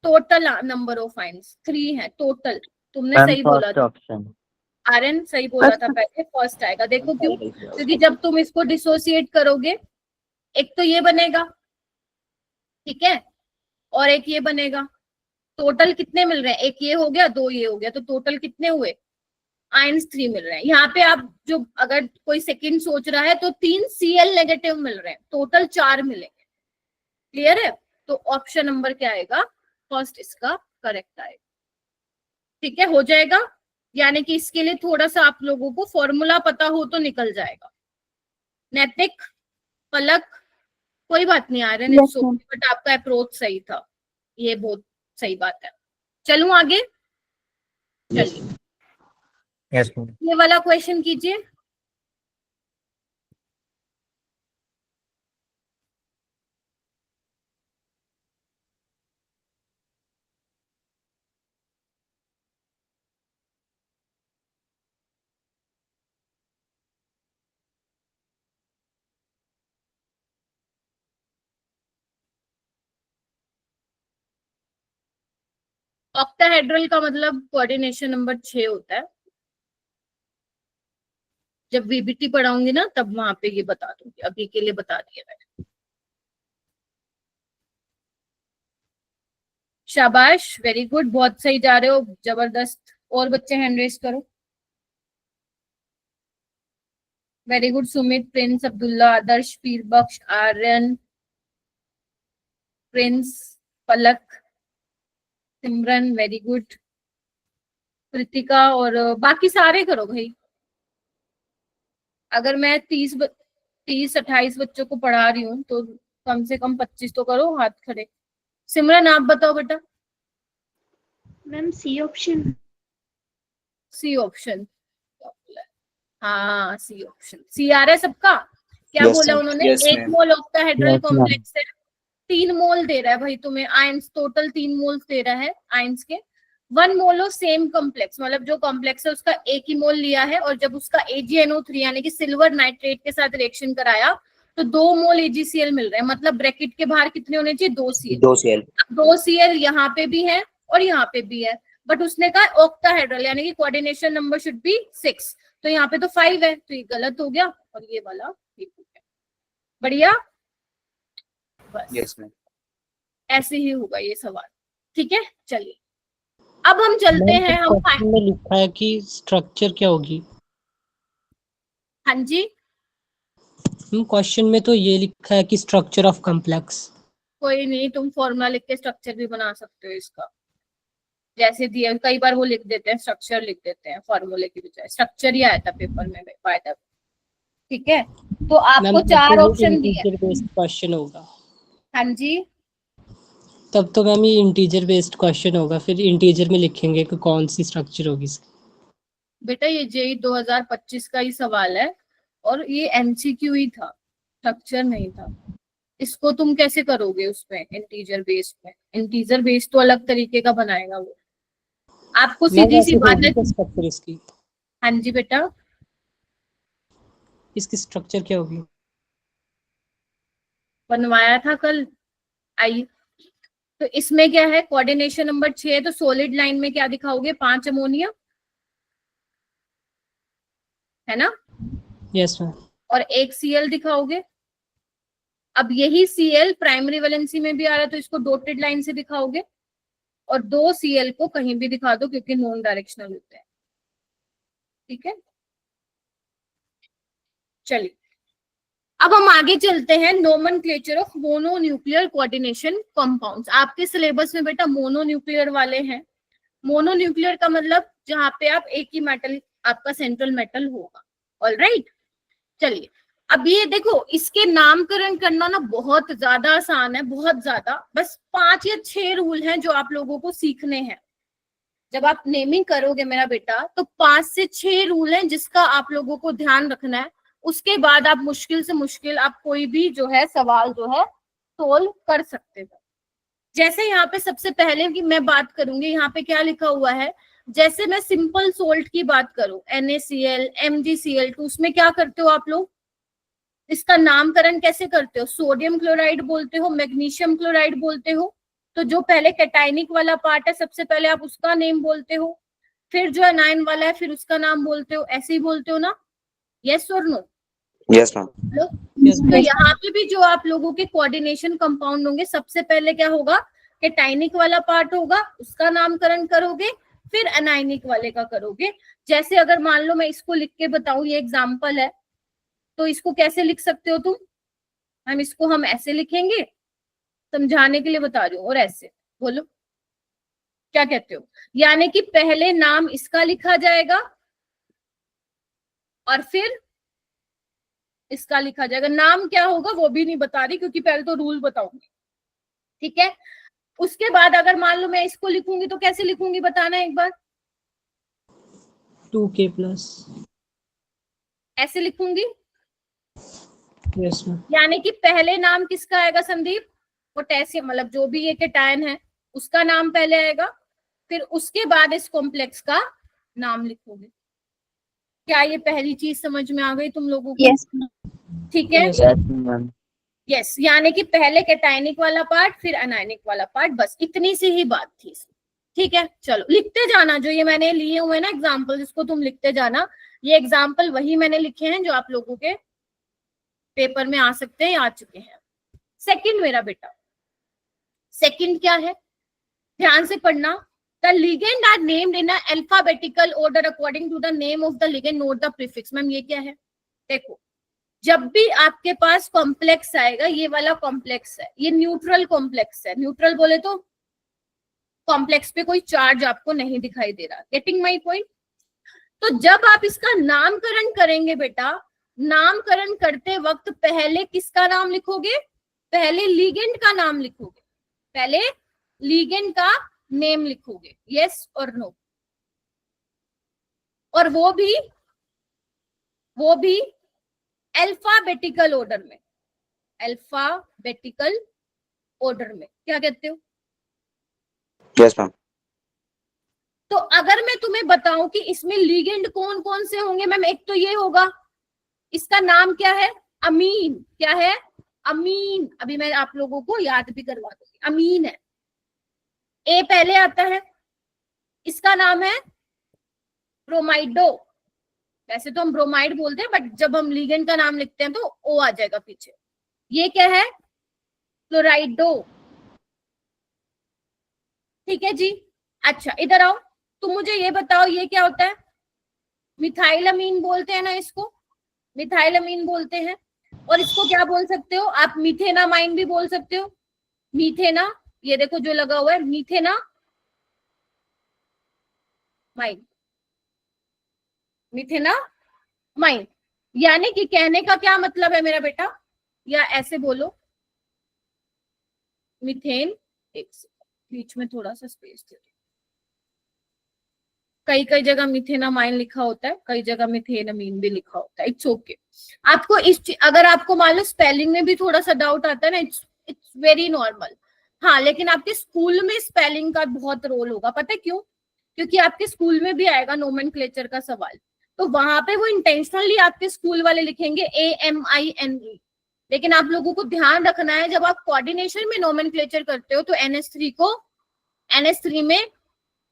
Total number of ions 3 है टोटल। तुमने मैम सही बोला फर्स्ट था ऑप्शन। आर्यन, सही बोला था पहले, फर्स्ट आएगा। देखो क्यों, क्योंकि जब तुम इसको डिसोसिएट करोगे एक तो ये बनेगा, ठीक है, और एक ये बनेगा। टोटल कितने मिल रहे हैं, एक ये हो गया 2 ये हो गया, तो टोटल कितने हुए, आयंस 3 मिल रहे हैं। यहाँ पे आप जो अगर कोई सेकंड सोच रहा है तो 3 Cl नेगेटिव मिल रहे हैं, टोटल 4 मिलेंगे, क्लियर है। तो ऑप्शन नंबर क्या आएगा, फर्स्ट इसका करेक्ट आएगा, ठीक है, हो जाएगा। यानी कि इसके लिए थोड़ा सा आप लोगों को फॉर्मूला पता हो तो निकल जाएगा। नैतिक, पलक, कोई बात नहीं आ रहा है, बट आपका अप्रोच सही था, ये बहुत सही बात है। चलूं आगे? चलिए Yes, ma'am. ये वाला क्वेश्चन कीजिए। ऑक्टाहेड्रल का मतलब कोऑर्डिनेशन नंबर 6 होता है। जब वीबीटी पढ़ाऊंगी ना तब वहां पे ये बता दूंगी, अभी के लिए बता दिया मैंने। शाबाश, वेरी गुड, बहुत सही जा रहे हो, जबरदस्त। और बच्चे हैंड रेस करो। Very good, Sumit, Prince, Abdullah, Adarsh, Pir Bakhsh, Aryan, Prince, Palak, Simran, very good, Kritika, और बाकी सारे करो भाई। अगर मैं 30-28 बच्चों को पढ़ा रही हूँ तो कम से कम 25 तो करो हाथ खड़े। सिमरन आप बताओ बेटा। Ma'am C option. C option, हाँ सी ऑप्शन। सी आ रहा है सबका? क्या Yes, बोला ma'am. उन्होंने? Yes, 1 ma'am. मोल ऑक्टाहेड्रल Yes, ma'am. कॉम्प्लेक्स है, 3 मोल दे रहा है भाई तुम्हें आयंस, टोटल 3 मोल्स दे रहा है आयंस के। 1 मोल ऑफ सेम कॉम्प्लेक्स, मतलब जो कॉम्प्लेक्स है उसका एक ही मोल लिया है, और जब उसका AgNO3 यानी कि सिल्वर नाइट्रेट के साथ रिएक्शन कराया तो 2 मोल AgCl मिल रहे हैं। मतलब ब्रैकेट के बाहर कितने होने चाहिए? 2 Cl। 2 Cl. 2 Cl यहाँ पे भी है और यहाँ पे भी है, बट उसने कहा ऑक्टाहेड्रल यानी कि कोऑर्डिनेशन नंबर शुड बी 6, तो यहाँ पे तो 5 है, तो ये गलत हो गया और ये वाला ठीक हो गया। बढ़िया, बस Yes, ma'am. ऐसे ही होगा ये सवाल। ठीक है, चलिए अब हम चलते हैं। हम क्वेश्चन में लिखा है कि स्ट्रक्चर क्या होगी। हाँ जी, क्वेश्चन में तो ये लिखा है कि स्ट्रक्चर ऑफ कॉम्प्लेक्स। कोई नहीं, तुम फॉर्मूला लिख के स्ट्रक्चर भी बना सकते हो इसका, जैसे दिया। कई बार वो लिख देते हैं, स्ट्रक्चर लिख देते हैं फॉर्मूले की बजाय, स्ट्रक्चर ही आया था पेपर में बाय द। ठीक है, तो आपको 4 ऑप्शन दिए। इंटीजर बेस्ड क्वेश्चन होगा। हाँ जी, तब तो मैम ये इंटीजर बेस्ड क्वेश्चन होगा, फिर इंटीजर में लिखेंगे कि कौन सी स्ट्रक्चर होगी इसकी। बेटा ये जेई 2025 का ही सवाल है और ये MCQ ही था, स्ट्रक्चर नहीं था। इसको तुम कैसे करोगे उसमें इंटीजर बेस्ड में? इंटीजर बेस्ड तो अलग तरीके का बनाएगा वो। आपको सीधी सी बात है। स्ट्रक्चर इसकी, हाँ जी बेटा, इसकी स्ट्रक्चर क्या होगी? बनवाया था कल, आइए। तो इसमें क्या है, कोऑर्डिनेशन नंबर 6 है, तो सॉलिड लाइन में क्या दिखाओगे? 5 अमोनिया, है ना? Yes ma'am. और 1 Cl दिखाओगे। अब यही Cl प्राइमरी वैलेंसी में भी आ रहा है तो इसको डॉटेड लाइन से दिखाओगे, और 2 Cl को कहीं भी दिखा दो क्योंकि नॉन डायरेक्शनल होते हैं। ठीक है, चलिए अब हम आगे चलते हैं। Nomenclature of mononuclear coordination compounds. आपके सिलेबस में बेटा मोनोन्यूक्लियर वाले हैं। मोनोन्यूक्लियर का मतलब जहां पे आप एक ही मेटल, आपका सेंट्रल मेटल होगा। ऑलराइट, चलिए अब ये देखो, इसके नामकरण करना ना बहुत ज्यादा आसान है, बहुत ज्यादा। बस 5 या 6 रूल हैं जो आप लोगों को सीखने हैं। जब आप नेमिंग करोगे मेरा बेटा तो 5 से 6 रूल हैं जिसका आप लोगों को ध्यान रखना है। उसके बाद आप मुश्किल से मुश्किल आप कोई भी जो है सवाल जो है सोल्व कर सकते हो। जैसे यहाँ पे सबसे पहले की मैं बात करूंगी, यहाँ पे क्या लिखा हुआ है, जैसे मैं सिंपल सोल्ट की बात करूं, NaCl, MgCl2, उसमें क्या करते हो आप लोग? इसका नामकरण कैसे करते हो? सोडियम क्लोराइड बोलते हो, मैग्नीशियम क्लोराइड बोलते हो। तो जो पहले कैटाइनिक वाला पार्ट है सबसे पहले आप उसका नेम बोलते हो, फिर जो एनाइन वाला है फिर उसका नाम बोलते हो, ऐसे ही बोलते हो ना? यस और नो? Yes, ma'am. तो यहाँ पे भी जो आप लोगों के कोऑर्डिनेशन कंपाउंड होंगे, सबसे पहले क्या होगा? कैटाइनिक वाला पार्ट होगा, उसका नामकरण करोगे, फिर एनाइनिक वाले का करोगे। जैसे अगर मान लो मैं इसको लिख के बताऊं, ये एग्जांपल है, तो इसको कैसे लिख सकते हो तुम? हम ऐसे लिखेंगे, समझाने के लिए बता रही हूँ, और ऐसे बोलो क्या कहते हो? यानी कि पहले नाम इसका लिखा जाएगा और फिर इसका लिखा जाएगा। नाम क्या होगा वो भी नहीं बता रही क्योंकि पहले तो रूल बताऊंगी। ठीक है, उसके बाद अगर मान लो मैं इसको लिखूंगी तो कैसे लिखूंगी बताना एक बार। 2K plus. ऐसे लिखूंगी, यस मैम। यानी कि पहले नाम किसका आएगा संदीप, पोटेशियम, मतलब जो भी ये केटायन है उसका नाम पहले आएगा, फिर उसके बाद इस कॉम्प्लेक्स का नाम लिखोगे। क्या ये पहली चीज समझ में आ गई तुम लोगों को? यस ठीक है, यस मैम। यस, यानी कि पहले कैटायनिक वाला पार्ट फिर अनायनिक वाला पार्ट, बस इतनी सी ही बात थी इसमें। ठीक है, चलो लिखते जाना, जो ये मैंने लिए हुए ना एग्जाम्पल, इसको तुम लिखते जाना। ये एग्जाम्पल वही मैंने लिखे हैं जो आप लोगों के पेपर में आ सकते हैं, आ चुके हैं। सेकंड मेरा बेटा, सेकंड क्या है, ध्यान से पढ़ना। The ligand are named in alphabetical order according to the name of the ligand, note the prefix. Ma'am ये क्या है, देखो जब भी आपके पास कॉम्प्लेक्स आएगा, ये वाला कॉम्प्लेक्स है, ये न्यूट्रल कॉम्प्लेक्स है। न्यूट्रल बोले तो कॉम्प्लेक्स पे कोई चार्ज आपको नहीं दिखाई दे रहा। Getting my point? तो जब आप इसका नामकरण करेंगे बेटा, नामकरण करते वक्त पहले किसका नाम लिखोगे, पहले लिगेंड का नाम लिखोगे, पहले लिगेंड का नेम लिखोगे, यस और नो। और वो भी अल्फाबेटिकल ऑर्डर में, अल्फाबेटिकल ऑर्डर में। क्या कहते हो? Yes ma'am. तो अगर मैं तुम्हें बताऊं कि इसमें लिगेंड कौन कौन से होंगे मैम, एक तो ये होगा, इसका नाम क्या है, अमीन। क्या है? अमीन। अभी मैं आप लोगों को याद भी करवा दूंगी, अमीन है। ए पहले आता है, इसका नाम है ब्रोमाइडो। वैसे तो हम ब्रोमाइड बोलते हैं, बट जब हम लिगेंड का नाम लिखते हैं तो ओ आ जाएगा पीछे। ये क्या है? क्लोराइडो। ठीक है जी। अच्छा इधर आओ, तुम मुझे ये बताओ ये क्या होता है? मिथाइलअमीन बोलते हैं ना इसको, मिथाइलअमीन बोलते हैं। और इसको क्या बोल सकते हो आप? मीथेनामाइन भी बोल सकते हो। मीथेना, ये देखो जो लगा हुआ है, मीथेना माइन, मिथेना माइन। यानी कि कहने का क्या मतलब है मेरा बेटा, या ऐसे बोलो मीथेन, एक बीच में थोड़ा सा स्पेस दे दो, कई कई जगह मिथेनामाइन लिखा होता है, कई जगह मिथेनामीन भी लिखा होता है, इट्स ओके। आपको अगर आपको मान लो स्पेलिंग में भी थोड़ा सा डाउट आता है ना, इट्स वेरी नॉर्मल। हाँ, लेकिन आपके स्कूल में स्पेलिंग का बहुत रोल होगा, पता है क्यों? क्योंकि आपके स्कूल में भी आएगा नोमेनक्लेचर का सवाल, तो वहां पे वो इंटेंशनली आपके स्कूल वाले लिखेंगे AMINE। लेकिन आप लोगों को ध्यान रखना है, जब आप कोऑर्डिनेशन में नोमेनक्लेचर करते हो तो NH3 को NH3 में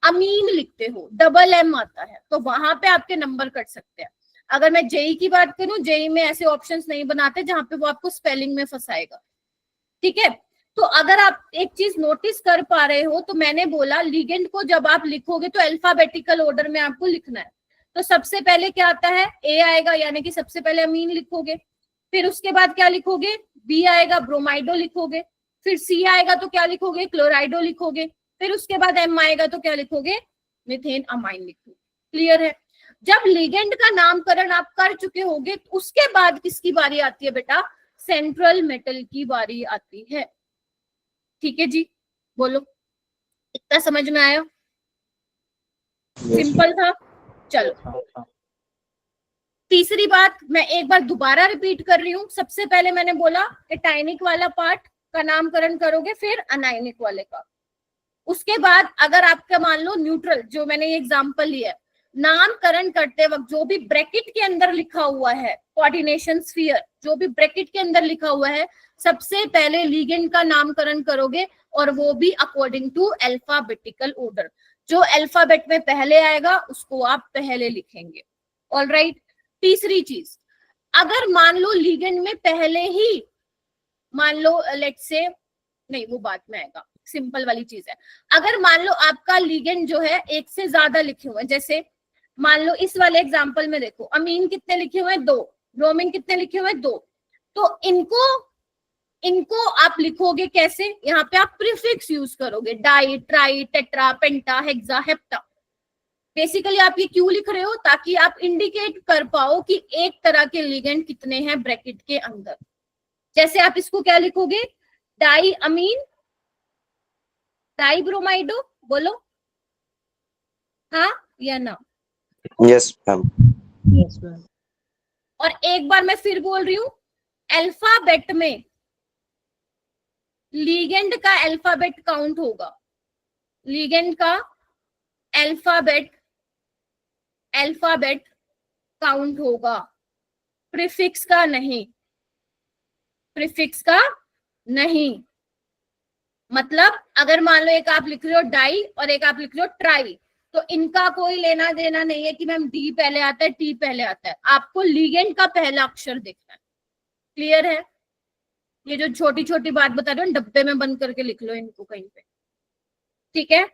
अमीन लिखते हो, डबल M आता है, तो वहां पे आपके नंबर कट सकते हैं। अगर मैं जेई की बात करूं, जेई में ऐसे ऑप्शंस नहीं बनाते जहां पे वो आपको स्पेलिंग में फंसाएगा। ठीक है, तो अगर आप एक चीज नोटिस कर पा रहे हो, तो मैंने बोला लिगेंड को जब आप लिखोगे तो अल्फाबेटिकल ऑर्डर में आपको लिखना है। तो सबसे पहले क्या आता है? ए आएगा, यानी कि सबसे पहले अमीन लिखोगे। फिर उसके बाद क्या लिखोगे? बी आएगा, ब्रोमाइडो लिखोगे। फिर सी आएगा तो क्या लिखोगे? क्लोराइडो लिखोगे। फिर उसके बाद एम आएगा तो क्या लिखोगे? मीथेन अमाइन लिखोगे। क्लियर है? जब लिगेंड का नामकरण आप कर चुके होगे, तो उसके बाद किसकी बारी आती है बेटा? सेंट्रल मेटल की बारी आती है। ठीक है जी, बोलो इतना समझ में आया? सिंपल था। चलो तीसरी बात मैं एक बार दोबारा रिपीट कर रही हूँ। सबसे पहले मैंने बोला कि टाइनिक वाला पार्ट का नामकरण करोगे, फिर अनायनिक वाले का। उसके बाद अगर आपका मान लो न्यूट्रल, जो मैंने ये एग्जांपल लिया है, नामकरण करते वक्त जो भी ब्रैकेट के अंदर लिखा हुआ है, कोऑर्डिनेशन स्फीयर जो भी ब्रैकेट के अंदर लिखा हुआ है, सबसे पहले लिगेंड का नामकरण करोगे, और वो भी अकॉर्डिंग टू अल्फाबेटिकल ऑर्डर। जो अल्फाबेट में पहले आएगा उसको आप पहले लिखेंगे। ऑलराइट। तीसरी चीज, अगर मान लो लिगेंड में पहले ही मान लो लेट्स से, नहीं वो बाद में आएगा, सिंपल वाली चीज है। अगर मान लो आपका लिगेंड जो है एक से ज्यादा लिखे हुए हैं, जैसे मान लो इस वाले एग्जांपल में देखो, अमीन कितने लिखे हुए हैं? 2। ब्रोमीन कितने लिखे हुए हैं? 2। तो इनको आप लिखोगे कैसे? यहाँ पे आप प्रीफिक्स यूज करोगे, डाई, ट्राई, टेट्रा, पेंटा, हेक्सा, हेप्टा। बेसिकली आप ये क्यों लिख रहे हो? ताकि आप इंडिकेट कर पाओ कि एक तरह के लिगेंड कितने हैं ब्रैकेट के अंदर। जैसे आप इसको क्या लिखोगे? डाई अमीन डाइब्रोमाइडो, बोलो हाँ या ना। Yes, ma'am. Yes ma'am. और एक बार मैं फिर बोल रही हूँ, अल्फाबेट में लीगेंड का अल्फाबेट काउंट होगा, लीगेंड का अल्फाबेट काउंट होगा, प्रीफिक्स का नहीं, प्रीफिक्स का नहीं। मतलब अगर मान लो एक आप लिख रहे हो डाई और एक आप लिख रहे हो ट्राई, तो इनका कोई लेना देना नहीं है कि मैम डी पहले आता है टी पहले आता है, आपको लीगेंड का पहला अक्षर देखना है। क्लियर है? ये जो छोटी छोटी बात बता रहे हो डब्बे में बंद करके लिख लो इनको कहीं पे, ठीक है?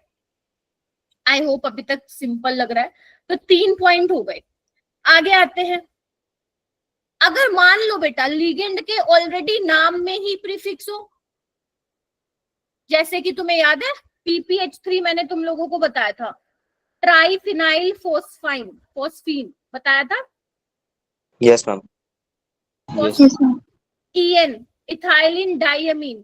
आई होप अभी तक सिंपल लग रहा है। तो 3 पॉइंट हो गए। आगे आते हैं, अगर मान लो बेटा लीगेंड के ऑलरेडी नाम में ही प्रीफिक्स हो, जैसे कि तुम्हें याद है PPH3 मैंने तुम लोगों को बताया था, ट्राइफिनाइल फोस्फीन बताया था, Yes, ma'am. Yes, ma'am. EN ethylene diamine.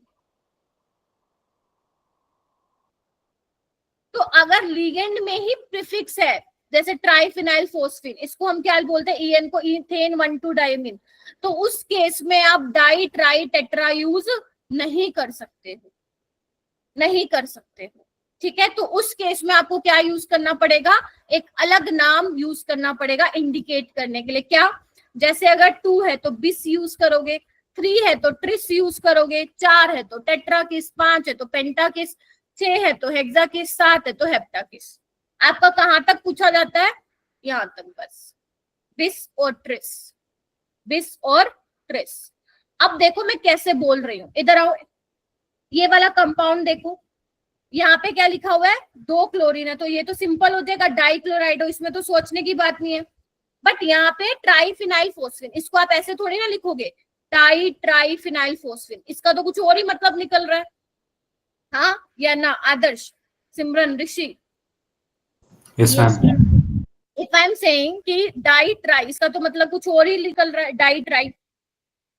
तो अगर लीगेंड में ही प्रीफिक्स है जैसे ट्राइफिनाइल फोस्फीन, इसको हम क्या बोलते हैं, EN को इथेन 1,2 डाइअमीन, तो उस केस में आप डाई ट्राई टेट्रा यूज नहीं कर सकते हो, नहीं कर सकते हो, ठीक है? तो उस केस में आपको क्या यूज करना पड़ेगा, एक अलग नाम यूज करना पड़ेगा इंडिकेट करने के लिए। क्या? जैसे अगर 2 है तो बिस यूज करोगे, 3 है तो ट्रिस यूज करोगे, 4 है तो टेट्राकिस, 5 है तो पेंटाकिस, 6 है तो हेक्साकिस, 7 है तो हेप्टाकिस। आपका कहां तक पूछा जाता है? यहां तक बस, बिस और ट्रिस, बिस और ट्रिस। अब देखो मैं कैसे बोल रही हूं, इधर आओ, ये वाला कंपाउंड देखो, यहाँ पे क्या लिखा हुआ है, 2 क्लोरीन है, तो ये तो सिंपल हो जाएगा डाइक्लोराइडो, इसमें तो सोचने की बात नहीं है। बट यहाँ पे ट्राइफिनाइल फोस्फिन, इसको आप ऐसे थोड़ी ना लिखोगे ट्राइफिनाइल फोस्फिन, इसका तो कुछ और ही मतलब निकल रहा है, हाँ या ना? आदर्श, सिमरन, ऋषि, Yes, ma'am. If I am saying कि डाई ट्राई, इसका तो मतलब कुछ और ही निकल रहा है, डाई ट्राई।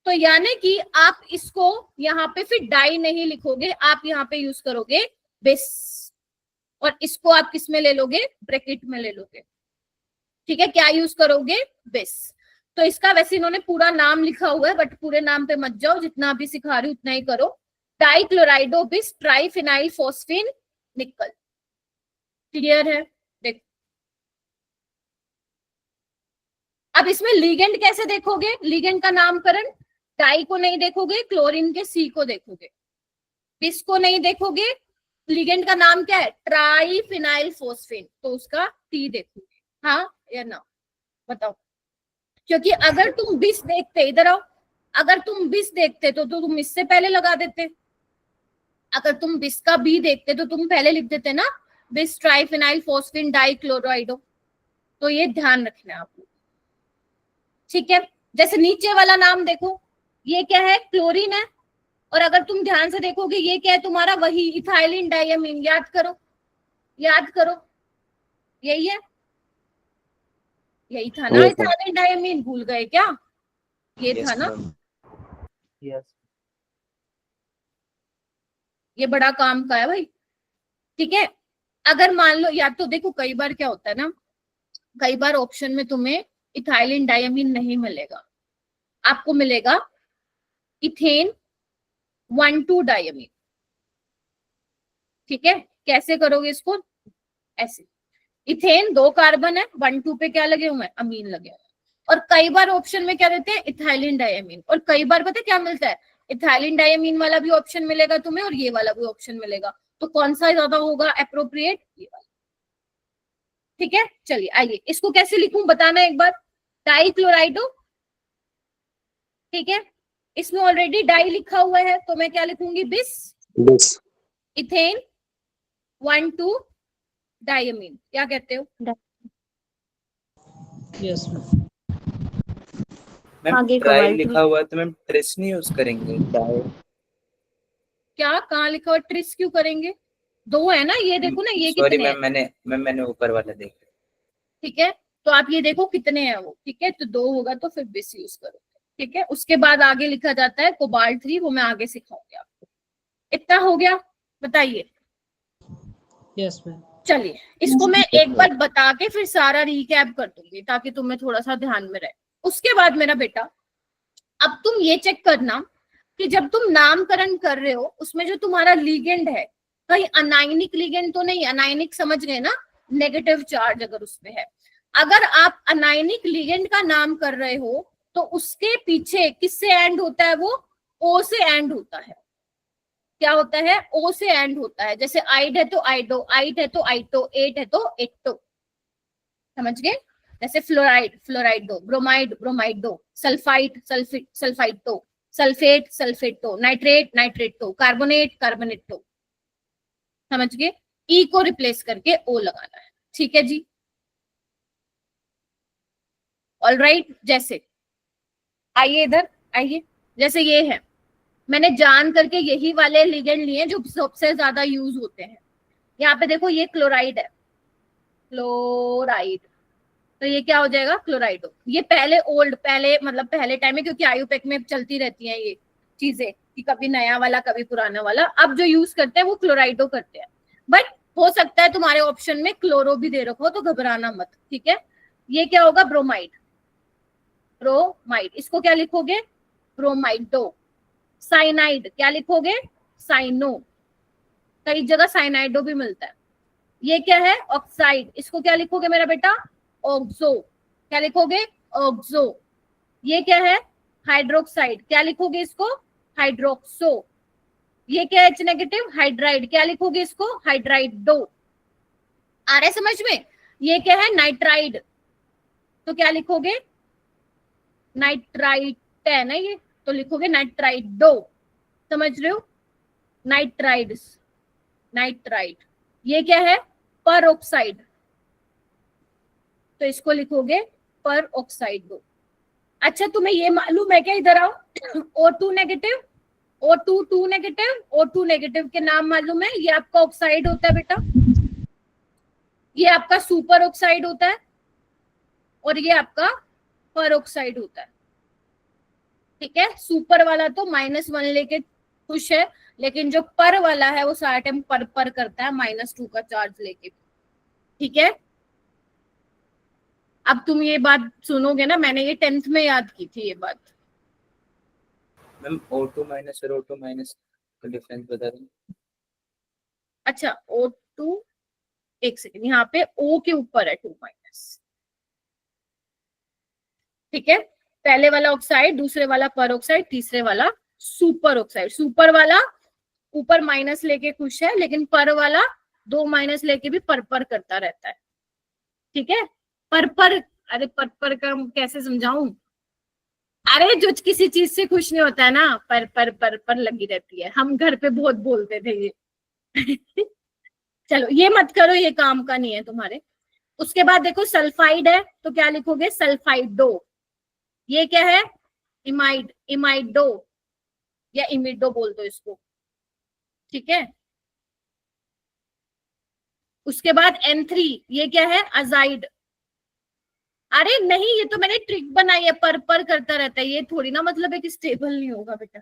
तो यानी कि आप इसको यहाँ पे फिर डाई नहीं लिखोगे, आप यहाँ पे यूज करोगे बिस, और इसको आप किस में ले लोगे, ब्रैकेट में ले लोगे, ठीक है? क्या यूज करोगे? बिस। तो इसका वैसे इन्होंने पूरा नाम लिखा हुआ है, बट पूरे नाम पे मत जाओ, जितना अभी सिखा रही हूँ उतना ही करो। डाइक्लोराइडो बिस ट्राइफिनाइल फोस्फिन निकल। क्लियर है? देखो अब इसमें लीगेंड कैसे देखोगे, लीगेंड का नामकरण, डाई को नहीं देखोगे, क्लोरीन के सी को देखोगे, बिस को नहीं देखोगे, लीगेंड का नाम क्या है, ट्राइफिनाइल फोस्फिन, तो उसका टी देखोगे, हाँ या ना? बताओ। क्योंकि अगर तुम बिस देखते, इधर आओ, अगर तुम बिस देखते तो तुम इससे पहले लगा देते, अगर तुम बिस का बी देखते तो तुम पहले लिख देते ना, बिस ट्राइफिनाइल फोस्फिन डाइक्लोराइडो। तो ये ध्यान रखना है आपको, ठीक है? जैसे नीचे वाला नाम देखो, ये क्या है, क्लोरीन है, और अगर तुम ध्यान से देखोगे ये क्या है तुम्हारा, वही इथाइलिन डाइअमीन। याद करो, याद करो, यही है, यही था ना इथाइलिन डाइअमीन, भूल गए क्या? ये Yes, था ना? ma'am. यस। ये बड़ा काम का है भाई, ठीक है? अगर मान लो, या तो देखो कई बार क्या होता है ना, कई बार ऑप्शन में तुम्हें इथाइलिन डाइअमीन नहीं मिलेगा, आपको मिलेगा इथेन 1,2 डाइअमीन, ठीक है? कैसे करोगे इसको? ऐसे, इथेन 2 कार्बन है, 1,2 पे क्या लगे हुए हैं, अमीन लगे हुए हैं। और कई बार ऑप्शन में क्या देते हैं, इथाइलिन डाइअमीन, और कई बार पता है क्या मिलता है, इथाइलिन डाइअमीन वाला भी ऑप्शन मिलेगा तुम्हें और ये वाला भी ऑप्शन मिलेगा। तो कौन सा ज्यादा होगा अप्रोप्रिएट? ये वाला, ठीक है? चलिए आइए, इसको कैसे लिखूं बताना एक बार। डाइक्लोराइडो, ठीक है, इसमें ऑलरेडी डाई लिखा हुआ है, तो मैं क्या लिखूंगी, बिस, Yes. इथेन 1,2 डाइअमीन। क्या कहते हो? Yes ma'am. मैम आगे ट्राई cobalt लिखा हुआ है तो मैम ट्रेस नहीं यूज करेंगे, ट्राई। क्या कहाँ लिखा हुआ, ट्रिस क्यों करेंगे? 2 है ना, ये देखो ना, ये सॉरी कितने मैम, हैं, मैंने ऊपर वाला देखा। ठीक है? तो आप ये देखो कितने हैं वो, ठीक है? तो 2 होगा तो फिर बिस यूज करो, ठीक है? उसके बाद आगे लिखा जाता है कोबाल्ट 3, वो मैं आगे सिखाऊंगी आपको। इतना हो गया? बताइए, यस मैम। चलिए इसको मैं एक बार बता के फिर सारा रिकैप कर दूंगी ताकि तुम्हें थोड़ा सा ध्यान में रहे। उसके बाद मेरा बेटा अब तुम ये चेक करना कि जब तुम नामकरण कर रहे हो उसमें जो तुम्हारा लिगेंड है कहीं अनायनिक लिगेंड तो नहीं, अनायनिक समझ गए ना, नेगेटिव चार्ज अगर उसमें है। अगर आप अनायनिक लिगेंड का नाम कर रहे हो तो उसके पीछे किससे एंड होता है? वो ओ से एंड होता है। क्या होता है? ओ से एंड होता है। जैसे आइड है तो आइडो, आइड है तो आइटो, एट है तो एटो, समझ गए? जैसे fluoride फ्लोराइडो, bromide ब्रोमाइडो, sulphide सल्फाइटो, sulphate सल्फेटो, nitrate नाइट्रेटो, carbonate कार्बोनेटो, समझ गए? ई को रिप्लेस करके ओ लगाना है। ठीक है जी, ऑल राइट। जैसे आइए इधर आइए, जैसे ये है, मैंने जान करके यही वाले लिगेंड लिए जो सबसे ज्यादा यूज होते हैं। यहाँ पे देखो ये क्लोराइड है, क्लोराइड, तो ये क्या हो जाएगा? क्लोराइडो। ये पहले ओल्ड, पहले मतलब पहले टाइम में, क्योंकि आयुपेक में चलती रहती हैं ये चीजें कि कभी नया वाला कभी पुराना वाला, अब जो यूज करते हैं वो क्लोराइडो करते हैं। बट हो सकता है तुम्हारे ऑप्शन में क्लोरो भी दे रखो तो घबराना मत, ठीक है? ये क्या होगा? Bromide, bromide. इसको क्या लिखोगे? ब्रोमाइडो। साइनाइड क्या लिखोगे? साइनो, कई जगह साइनाइडो भी मिलता है। ये क्या है? ऑक्साइड, इसको क्या लिखोगे मेरा बेटा? ऑक्सो, क्या लिखोगे? ऑक्सो। ये क्या है? हाइड्रोक्साइड, क्या लिखोगे इसको? हाइड्रोक्सो। ये क्या है? H नेगेटिव, हाइड्राइड, क्या लिखोगे इसको? हाइड्राइडो। आ रहा है समझ में? ये क्या है? नाइट्राइड, तो क्या लिखोगे? नाइट्राइट है ना ये, तो लिखोगे नाइट्राइडो, समझ रहे हो? Nitrides, nitride. ये क्या है? पर ऑक्साइड, तो इसको लिखोगे पर ऑक्साइड दो। अच्छा तुम्हें ये मालूम है क्या? इधर आओ, O2 negative, O2 2 negative, O2 negative के नाम मालूम है? ये आपका ऑक्साइड होता है बेटा, ये आपका सुपर ऑक्साइड होता है और ये आपका पर ऑक्साइड होता है। ठीक है, सुपर वाला तो -1 लेके खुश है, लेकिन जो पर वाला है वो सारा टाइम पर करता है, -2 का चार्ज लेके। ठीक है, अब तुम ये बात सुनोगे ना, मैंने ये 10th में याद की थी ये बात। मैम O2 माइनस और O2 माइनस का डिफरेंस बता दें। अच्छा O2, एक सेकेंड, यहाँ पे O के ऊपर है 2-। ठीक है, पहले वाला ऑक्साइड, दूसरे वाला पर ऑक्साइड, तीसरे वाला सुपर ऑक्साइड। सुपर वाला ऊपर माइनस लेके खुश है, लेकिन पर वाला 2 माइनस लेके भी पर करता रहता है। ठीक है, पर अरे पर का कैसे समझाऊं? अरे जो किसी चीज से खुश नहीं होता है ना, पर लगी रहती है। हम घर पे बहुत बोलते थे ये। चलो ये मत करो, ये काम का नहीं है तुम्हारे। उसके बाद देखो सल्फाइड है तो क्या लिखोगे? सल्फाइडो। ये क्या है? इमाइड, इमाइडो या इमिडो बोल दो इसको। ठीक है, उसके बाद N3, ये क्या है? अजाइड। अरे नहीं, ये तो मैंने ट्रिक बनाई है, पर करता रहता है, ये थोड़ी ना मतलब है कि स्टेबल नहीं होगा बेटा।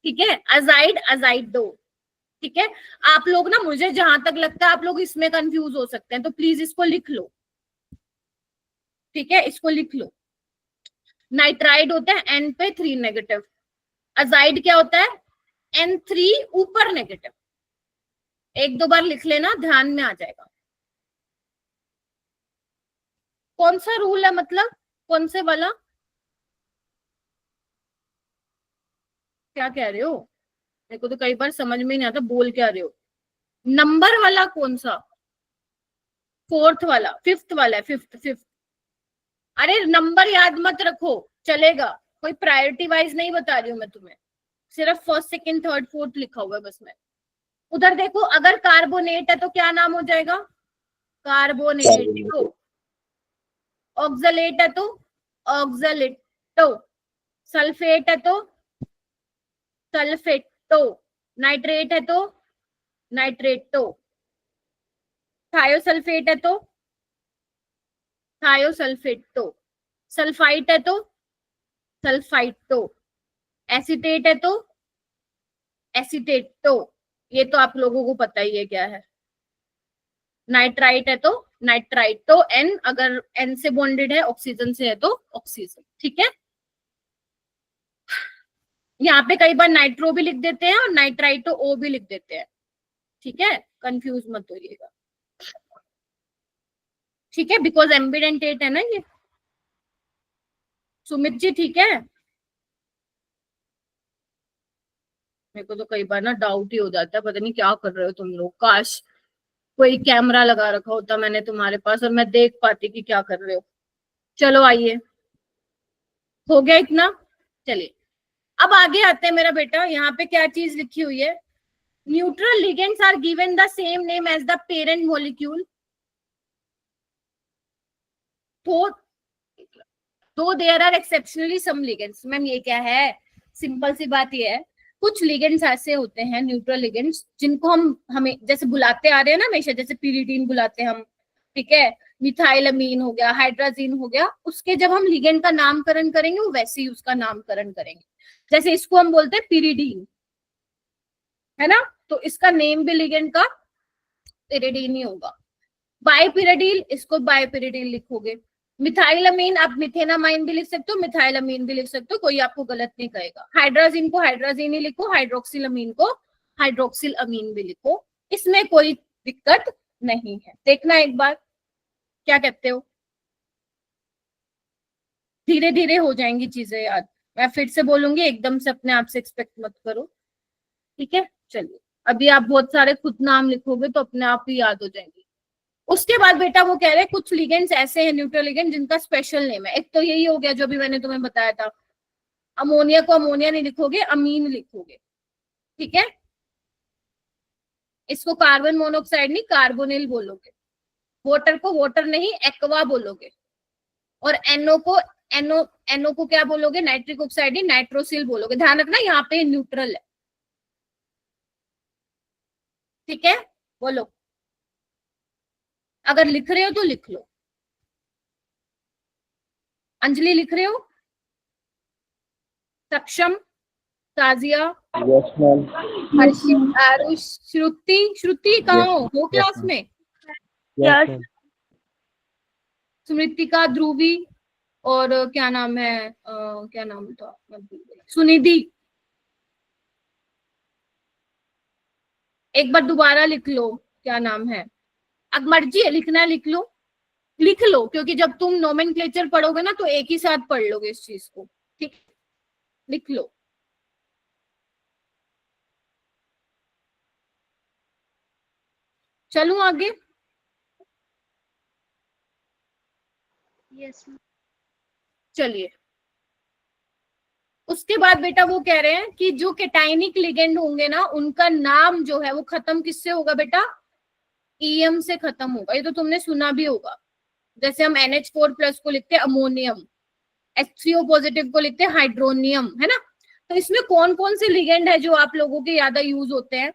ठीक है, अजाइड, अजाइडो। ठीक है, आप लोग ना, मुझे जहां तक लगता है आप लोग इसमें कंफ्यूज हो सकते हैं, तो प्लीज इसको लिख लो। ठीक है, इसको लिख लो। नाइट्राइड होता है N पे 3 नेगेटिव, अजाइड क्या होता है? N3 ऊपर नेगेटिव। 1-2 बार लिख लेना, ध्यान में आ जाएगा। कौन सा रूल है, मतलब कौन से वाला? क्या कह रहे हो? मेरे को तो कई बार समझ में नहीं आता बोल क्या रहे हो। नंबर वाला कौन सा? 4th वाला, 5th वाला है, 5th। अरे नंबर याद मत रखो, चलेगा, कोई प्रायोरिटी वाइज नहीं बता रही हूँ मैं तुम्हें, सिर्फ 1st 2nd 3rd 4th लिखा हुआ है बस में। उधर देखो, अगर कार्बोनेट है तो क्या नाम हो जाएगा? कार्बोनेटो। ऑक्सलेट है तो ऑक्सलेटो। सल्फेट है तो सल्फेटो। नाइट्रेट है तो नाइट्रेटो। थायोसल्फेट है तो थायोसल्फेटो। सल्फाइट है तो सल्फाइटो। एसीटेट है तो एसीटेटो। ये तो आप लोगों को पता ही है क्या है। नाइट्राइट है तो नाइट्राइट, तो N अगर N से बॉन्डेड है, ऑक्सीजन से है तो ऑक्सीजन। ठीक है, यहाँ पे कई बार नाइट्रो भी लिख देते हैं और नाइट्राइट तो O भी लिख देते हैं। ठीक है, कंफ्यूज मत होइएगा। ठीक है, बिकॉज एम्बिडेंटेट है ना ये। सुमित जी ठीक है, मेरे को तो कई बार ना डाउट ही हो जाता है, पता नहीं क्या कर रहे हो तुम लोग। काश कोई कैमरा लगा रखा होता मैंने तुम्हारे पास और मैं देख पाती कि क्या कर रहे हो। चलो आइए, हो गया इतना। चलिए अब आगे आते हैं मेरा बेटा। यहाँ पे क्या चीज लिखी हुई है, neutral ligands are given the same name as the parent molecule तो there are exceptionally some ligands. Ma'am ये क्या है, सिंपल सी बात ये है, कुछ लिगेंड्स ऐसे होते हैं न्यूट्रल लिगेंड्स जिनको हमें जैसे बुलाते आ रहे हैं ना हमेशा, जैसे पिरिडीन बुलाते हैं हम, ठीक है, मिथाइलअमीन हो गया, हाइड्राजीन हो गया, उसके जब हम लिगेंड का नामकरण करेंगे वो वैसे ही उसका नामकरण करेंगे। जैसे इसको हम बोलते हैं पिरिडीन, है ना, तो इसका नेम भी लिगेंड का पिरिडीन ही होगा। बाइपिरिडिल, इसको बाइपिरिडिल लिखोगे। मिथाइलअमीन आप मिथेनामाइन भी लिख सकते हो, मिथाइलअमीन भी लिख सकते हो, कोई आपको गलत नहीं कहेगा। हाइड्राजीन को हाइड्राजीन ही लिखो, हाइड्रोक्सिल अमीन को हाइड्रोक्सिल अमीन भी लिखो, इसमें कोई दिक्कत नहीं है। देखना एक बार क्या कहते हो, धीरे धीरे हो जाएंगी चीजें याद। मैं फिर से बोलूंगी, एकदम से अपने आप से एक्सपेक्ट मत करो। ठीक है, चलिए अभी आप बहुत सारे खुद नाम लिखोगे तो अपने आप ही याद हो जाएंगे। उसके बाद बेटा वो कह रहे हैं कुछ लिगेंड्स ऐसे हैं न्यूट्रल लिगेंड जिनका स्पेशल नेम है। एक तो यही हो गया जो भी मैंने तुम्हें बताया था, अमोनिया को अमोनिया नहीं लिखोगे, अमीन लिखोगे। ठीक है, इसको कार्बन मोनोऑक्साइड नहीं कार्बोनिल बोलोगे। वाटर को वाटर नहीं एक्वा बोलोगे, और एनओ को क्या बोलोगे, नाइट्रिक ऑक्साइड नहीं नाइट्रोसिल बोलोगे। ध्यान रखना यहाँ पे न्यूट्रल है। ठीक है, बोलो, अगर लिख रहे हो तो लिख लो। अंजलि लिख रहे हो, सक्षम, ताजिया, यस मैम। हर्षित, आरुष, श्रुति कहाँ हो क्लास में? यस स्मृतिका, ध्रुवी, और क्या नाम है, क्या नाम था, सुनिधि। एक बार दोबारा लिख लो, क्या नाम है, अब मर्जी है लिखना लिख लो, क्योंकि जब तुम नोमेनक्लेचर पढ़ोगे ना तो एक ही साथ पढ़ लोगे इस चीज को। ठीक, लिख लो। चलूं आगे? यस चलिए, उसके बाद बेटा वो कह रहे हैं कि जो केटाइनिक लिगेंड होंगे ना उनका नाम जो है वो खत्म किससे होगा बेटा, ईएम से खत्म होगा। ये तो तुमने सुना भी होगा। जैसे हम NH4+ को लिखते हैं अमोनियम, H3O पॉजिटिव को लिखते हैं हाइड्रोनियम, है ना। तो इसमें कौन कौन से लिगेंड है जो आप लोगों के ज्यादा यूज होते हैं?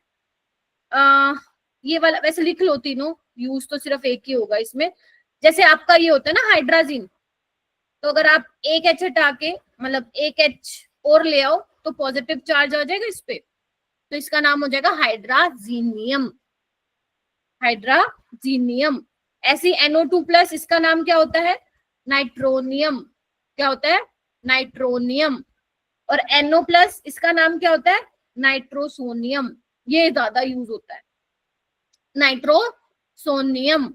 ये वाला वैसे लिख लो तीनों, यूज तो सिर्फ एक ही होगा इसमें। जैसे आपका ये होता है ना हाइड्राजीन, तो अगर आप एक H हटा के मतलब एक H और ले आओ तो पॉजिटिव चार्ज आ जाएगा इस पे, तो इसका नाम हो जाएगा हाइड्राजीनियम। हाइड्राजीनियम। ऐसी NO2+, इसका नाम क्या होता है, नाइट्रोनियम। क्या होता है, नाइट्रोनियम। और NO+, इसका नाम क्या होता है, नाइट्रोसोनियम। ये ज्यादा यूज होता है, नाइट्रोसोनियम।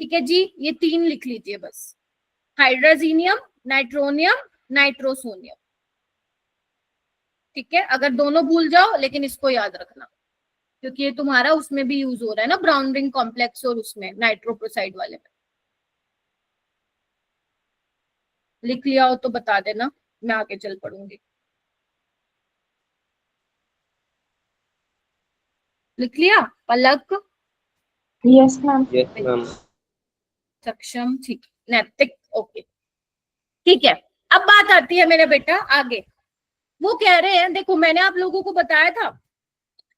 ठीक है जी, ये 3 लिख लीजिए बस, हाइड्राजीनियम, नाइट्रोनियम, नाइट्रोसोनियम। ठीक है, अगर दोनों भूल जाओ लेकिन इसको याद रखना, क्योंकि ये तुम्हारा उसमें भी यूज हो रहा है ना, ब्राउन रिंग कॉम्प्लेक्स और उसमें नाइट्रोप्रोसाइड वाले में। लिख लिया हो तो बता देना, मैं आगे चल पड़ूंगी। लिख लिया Palak? Yes ma'am. Yes ma'am. Saksham, ठीक, नैतिक, ओके, ठीक है। अब बात आती है मेरा बेटा आगे। वो कह रहे हैं, देखो मैंने आप लोगों को बताया था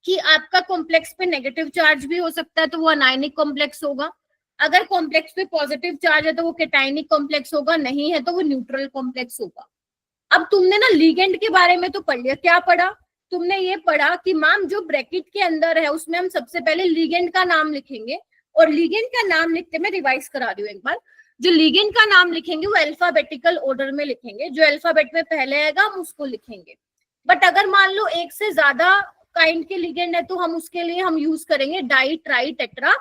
कि आपका कॉम्प्लेक्स पे नेगेटिव चार्ज भी हो सकता है तो वो अनायनिक कॉम्प्लेक्स होगा। अगर कॉम्प्लेक्स पे पॉजिटिव चार्ज है तो वो केटाइनिक कॉम्प्लेक्स होगा, नहीं है तो वो न्यूट्रल कॉम्प्लेक्स होगा। अब तुमने ना लिगेंड के बारे में तो पढ़ लिया, क्या पढ़ा तुमने? ये पढ़ा कि मैम जो ब्रैकेट के अंदर है उसमें हम सबसे पहले लिगेंड का नाम लिखेंगे, और लिगेंड का नाम लिखते, मैं रिवाइज करा रही हूँ एक बार, जो लिगेंड का नाम लिखेंगे वो अल्फाबेटिकल ऑर्डर में लिखेंगे, जो अल्फाबेट में पहले आएगा हम उसको लिखेंगे। बट अगर मान लो एक से ज्यादा काइंड के लिगेंड है तो हम उसके लिए हम यूज करेंगे di, tri, tetra,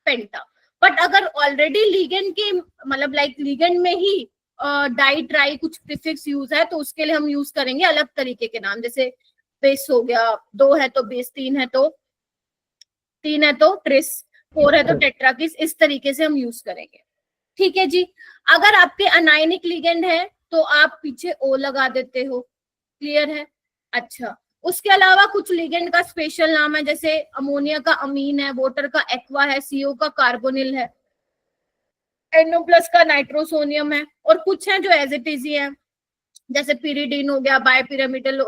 penta. But अगर ऑलरेडी लिगेंड के मतलब लाइक लिगेंड में ही डाई, ट्राई कुछ प्रीफिक्स यूज है तो उसके लिए हम यूज करेंगे अलग तरीके के नाम, जैसे बेस हो गया, 2 है तो बेस, 3 है तो ट्रिस, 4 है तो टेट्राकिस, इस तरीके से हम यूज करेंगे। ठीक है जी। अगर आपके अनायनिक लिगेंड है तो आप पीछे ओ लगा देते हो, क्लियर है। अच्छा, उसके अलावा कुछ लिगेंड का स्पेशल नाम है, जैसे अमोनिया का अमीन है, वाटर का एक्वा है, सीओ का कार्बोनिल है, NO+ का नाइट्रोसोनियम है, और कुछ है जो एज इट इज ही है, जैसे पिरिडीन हो गया, बायपिरिडिल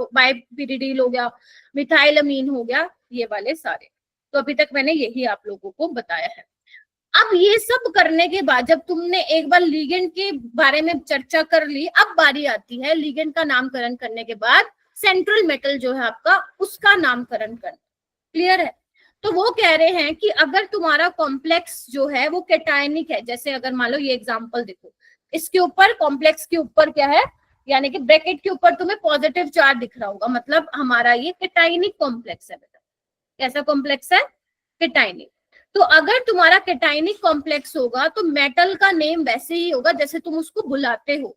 हो गया, मिथाइल अमीन हो गया, ये वाले सारे। तो अभी तक मैंने यही आप लोगों को बताया है। अब ये सब करने के बाद जब तुमने एक बार लिगेंड के बारे में चर्चा कर ली, अब बारी आती है लिगेंड का नामकरण करने के बाद सेंट्रल मेटल जो है आपका उसका नामकरण करना। क्लियर है। तो वो कह रहे हैं कि अगर तुम्हारा कॉम्प्लेक्स जो है वो कैटायनिक है, जैसे अगर मान लो ये एग्जांपल देखो, इसके ऊपर कॉम्प्लेक्स के ऊपर क्या है, यानी कि ब्रैकेट के ऊपर तुम्हें पॉजिटिव चार्ज दिख रहा होगा, मतलब हमारा ये कैटायनिक कॉम्प्लेक्स है बेटा। कैसा कॉम्प्लेक्स है? कैटायनिक। तो अगर तुम्हारा कैटायनिक कॉम्प्लेक्स होगा तो मेटल का नेम वैसे ही होगा जैसे तुम उसको बुलाते हो।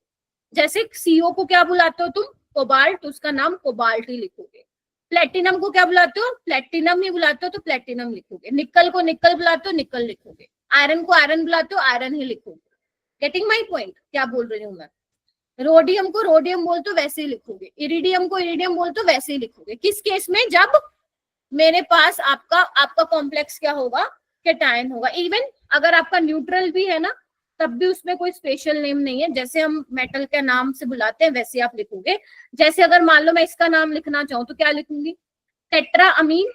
जैसे CO को क्या बुलाते हो तुम? कोबाल्ट, तो उसका नाम कोबाल्ट ही लिखोगे। प्लेटिनम को क्या बुलाते हो? प्लेटिनम ही बुलाते हो तो प्लेटिनम लिखोगे। निकल को निकल बुलाते हो, निकल लिखोगे। आयरन को आयरन बुलाते हो, आयरन ही लिखोगे। Getting my point? क्या बोल रही हूँ मैं? रोडियम को रोडियम बोलते हो वैसे ही लिखोगे, इरिडियम को इरिडियम बोलते हो वैसे ही लिखोगे। किस केस में? जब मेरे पास आपका कॉम्प्लेक्स क्या होगा? कैटायन होगा। इवन अगर आपका न्यूट्रल भी है ना, तब भी उसमें कोई स्पेशल नेम नहीं है, जैसे हम मेटल के नाम से बुलाते हैं वैसे आप लिखोगे। जैसे अगर मान लो मैं इसका नाम लिखना चाहूँ तो क्या लिखूंगी? टेट्रा अमीन,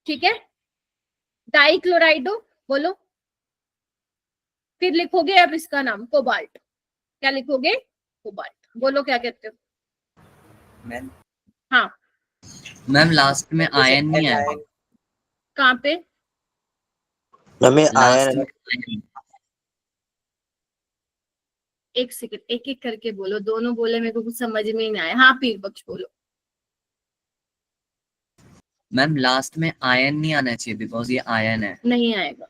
ठीक है। डाइक्लोराइडो बोलो, फिर लिखोगे अब इसका नाम कोबाल्ट। क्या लिखोगे? कोबाल्ट। बोलो क्या कहते हो? मैम हाँ, मैम लास्ट में आयन नहीं आया। कहाँ पे? मैम ये लास्ट आयन में iron। एक सेकंड, एक एक करके बोलो, दोनों बोले मेरे को कुछ समझ में ही नहीं आया। हाँ पीर बख्श बोलो। मैम लास्ट में आयन नहीं आना चाहिए बिकॉज ये आयन है। नहीं आएगा,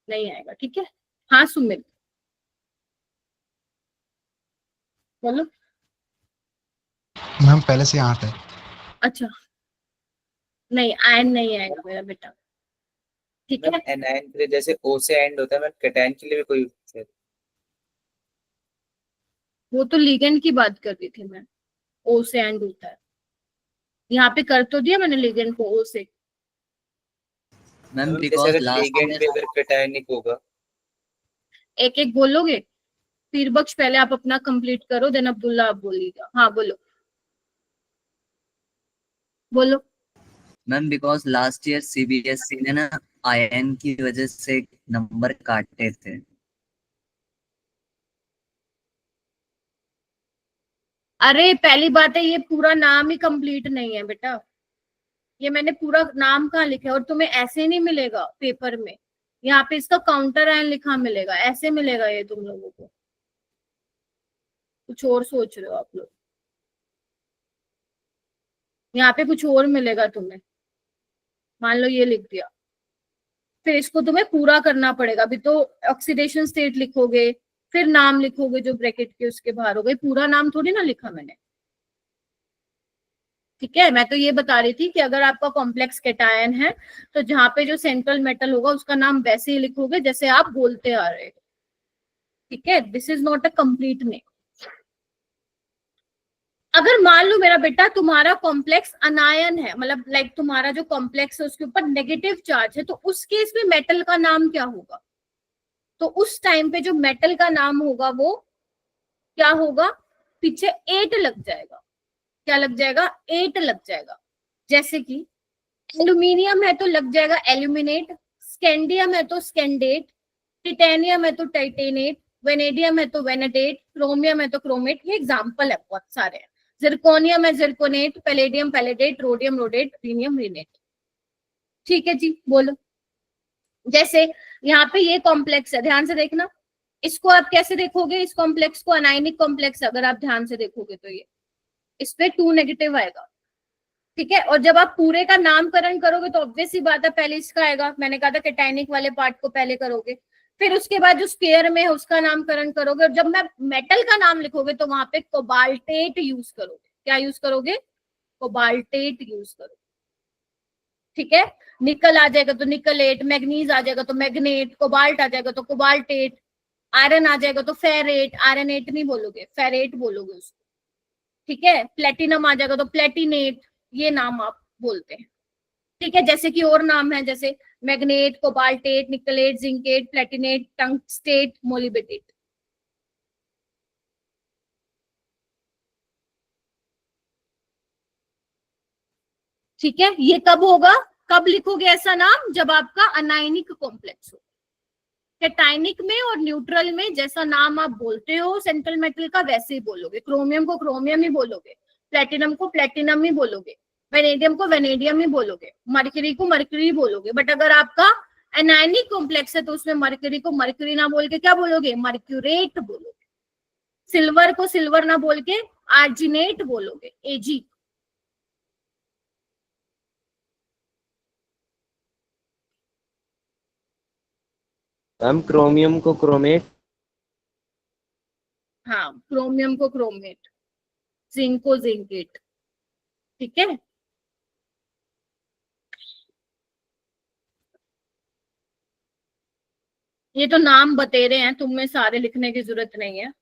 नहीं आएगा, ठीक है। हाँ सुमित बोलो। मैम पहले से 8 है। अच्छा, नहीं आयन नहीं आएगा मेरा बेटा, ठीक है। एनायन के लिए जैसे ओ से एंड होता है, मैम कैटायन के लिए भी कोई है? वो तो लिगेंड की बात कर रही थी मैं, ओ से एंड होता है। यहाँ पे कर तो दिया मैंने लिगेंड को ओ से। मैम जैसे बिकॉज अगर लास्ट लिगेंड में पे अगर कैटायनिक होगा, एक एक बोलोगे? पीर बख्श पहले आप अपना कंप्लीट करो, देन अब्दुल्ला आप बोलिएगा। हाँ बोलो बोलो। Ma'am because last year CBSE ने ना आयन की वजह से नंबर काटे थे। अरे पहली बात है ये पूरा नाम ही कंप्लीट नहीं है बेटा, ये मैंने पूरा नाम कहाँ लिखा है, और तुम्हें ऐसे नहीं मिलेगा पेपर में। यहाँ पे इसका काउंटर आयन लिखा मिलेगा, ऐसे मिलेगा ये तुम लोगों को। कुछ और सोच रहे हो आप लोग, यहाँ पे कुछ और मिलेगा तुम्हें। मान लो ये लिख दिया, फिर इसको तुम्हें पूरा करना पड़ेगा। अभी तो ऑक्सीडेशन स्टेट लिखोगे, फिर नाम लिखोगे जो ब्रैकेट के उसके बाहर हो गए। पूरा नाम थोड़ी ना लिखा मैंने, ठीक है। मैं तो ये बता रही थी कि अगर आपका कॉम्प्लेक्स कैटायन है तो जहाँ पे जो सेंट्रल मेटल होगा उसका नाम वैसे ही लिखोगे जैसे आप बोलते आ रहे हो, ठीक है। This is not a complete name. अगर मान लो मेरा बेटा तुम्हारा कॉम्प्लेक्स अनायन है, मतलब लाइक तुम्हारा जो कॉम्प्लेक्स है उसके ऊपर नेगेटिव चार्ज है, तो उस केस में मेटल का नाम क्या होगा? तो उस टाइम पे जो मेटल का नाम होगा वो क्या होगा? पीछे 8 लग जाएगा। क्या लग जाएगा? 8 लग जाएगा। जैसे कि एल्यूमिनियम है तो लग जाएगा एल्यूमिनेट, स्कैंडियम है तो स्कैंडेट, टिटेनियम है तो टाइटेनेट, वेनेडियम है तो वेनेडेट, क्रोमियम है तो क्रोमेट। ये एग्जाम्पल है, बहुत सारे हैं, जिरकोनियम है जिरकोनेट, पैलेडियम पैलेडेट, रोडियम रोडेट, रीनियम रीनेट। ठीक है जी, बोलो। जैसे यहाँ पे ये कॉम्प्लेक्स है, ध्यान से देखना, इसको आप कैसे देखोगे, इस कॉम्प्लेक्स को अनायनिक कॉम्प्लेक्स, अगर आप ध्यान से देखोगे तो ये इस पे 2 नेगेटिव आएगा। ठीक है, और जब आप पूरे का नामकरण करोगे तो ऑब्वियस सी बात है पहले इसका आएगा, मैंने कहा था कैटायनिक वाले पार्ट को पहले करोगे, फिर उसके बाद जो स्क्वायर में है उसका नामकरण करोगे, और जब मैं मेटल का नाम लिखोगे तो वहां पे कोबाल्टेट यूज करोगे। क्या यूज करोगे? कोबाल्टेट यूज करोगे। ठीक है, निकल आ जाएगा तो निकलेट, मैग्नीज आ जाएगा तो मैग्नेट, कोबाल्ट आ जाएगा तो कोबाल्टेट, आयरन आ जाएगा तो फेरेट, आयरनेट नहीं बोलोगे, फेरेट बोलोगे उसको। ठीक है, प्लेटिनम आ जाएगा तो प्लेटिनेट, ये नाम आप बोलते हैं। ठीक है, जैसे कि और नाम है, जैसे manganate, cobaltate, nickelate, zincate, platinate, tungstate, molybdate. ठीक है, ये कब होगा, कब लिखोगे ऐसा नाम, जब आपका अनायनिक कॉम्प्लेक्स हो। कैटायनिक में और न्यूट्रल में जैसा नाम आप बोलते हो सेंट्रल मेटल का वैसे ही बोलोगे, क्रोमियम को क्रोमियम ही बोलोगे, प्लेटिनम को प्लेटिनम ही बोलोगे, वेनेडियम को वेनेडियम ही बोलोगे, मरकरी को मरकरी बोलोगे। बट अगर आपका एनायनिक कॉम्प्लेक्स है तो उसमें मरकरी को मरकरी ना बोल के क्या बोलोगे, मर्क्यूरेट बोलोगे। सिल्वर को सिल्वर ना बोल के आर्जिनेट बोलोगे, एजी। मैम क्रोमियम को क्रोमेट, हाँ, क्रोमियम को क्रोमेट, जिंक को जिंकेट। ठीक है, ये तो नाम बतेरे हैं, तुम्हें सारे लिखने की जरूरत नहीं है।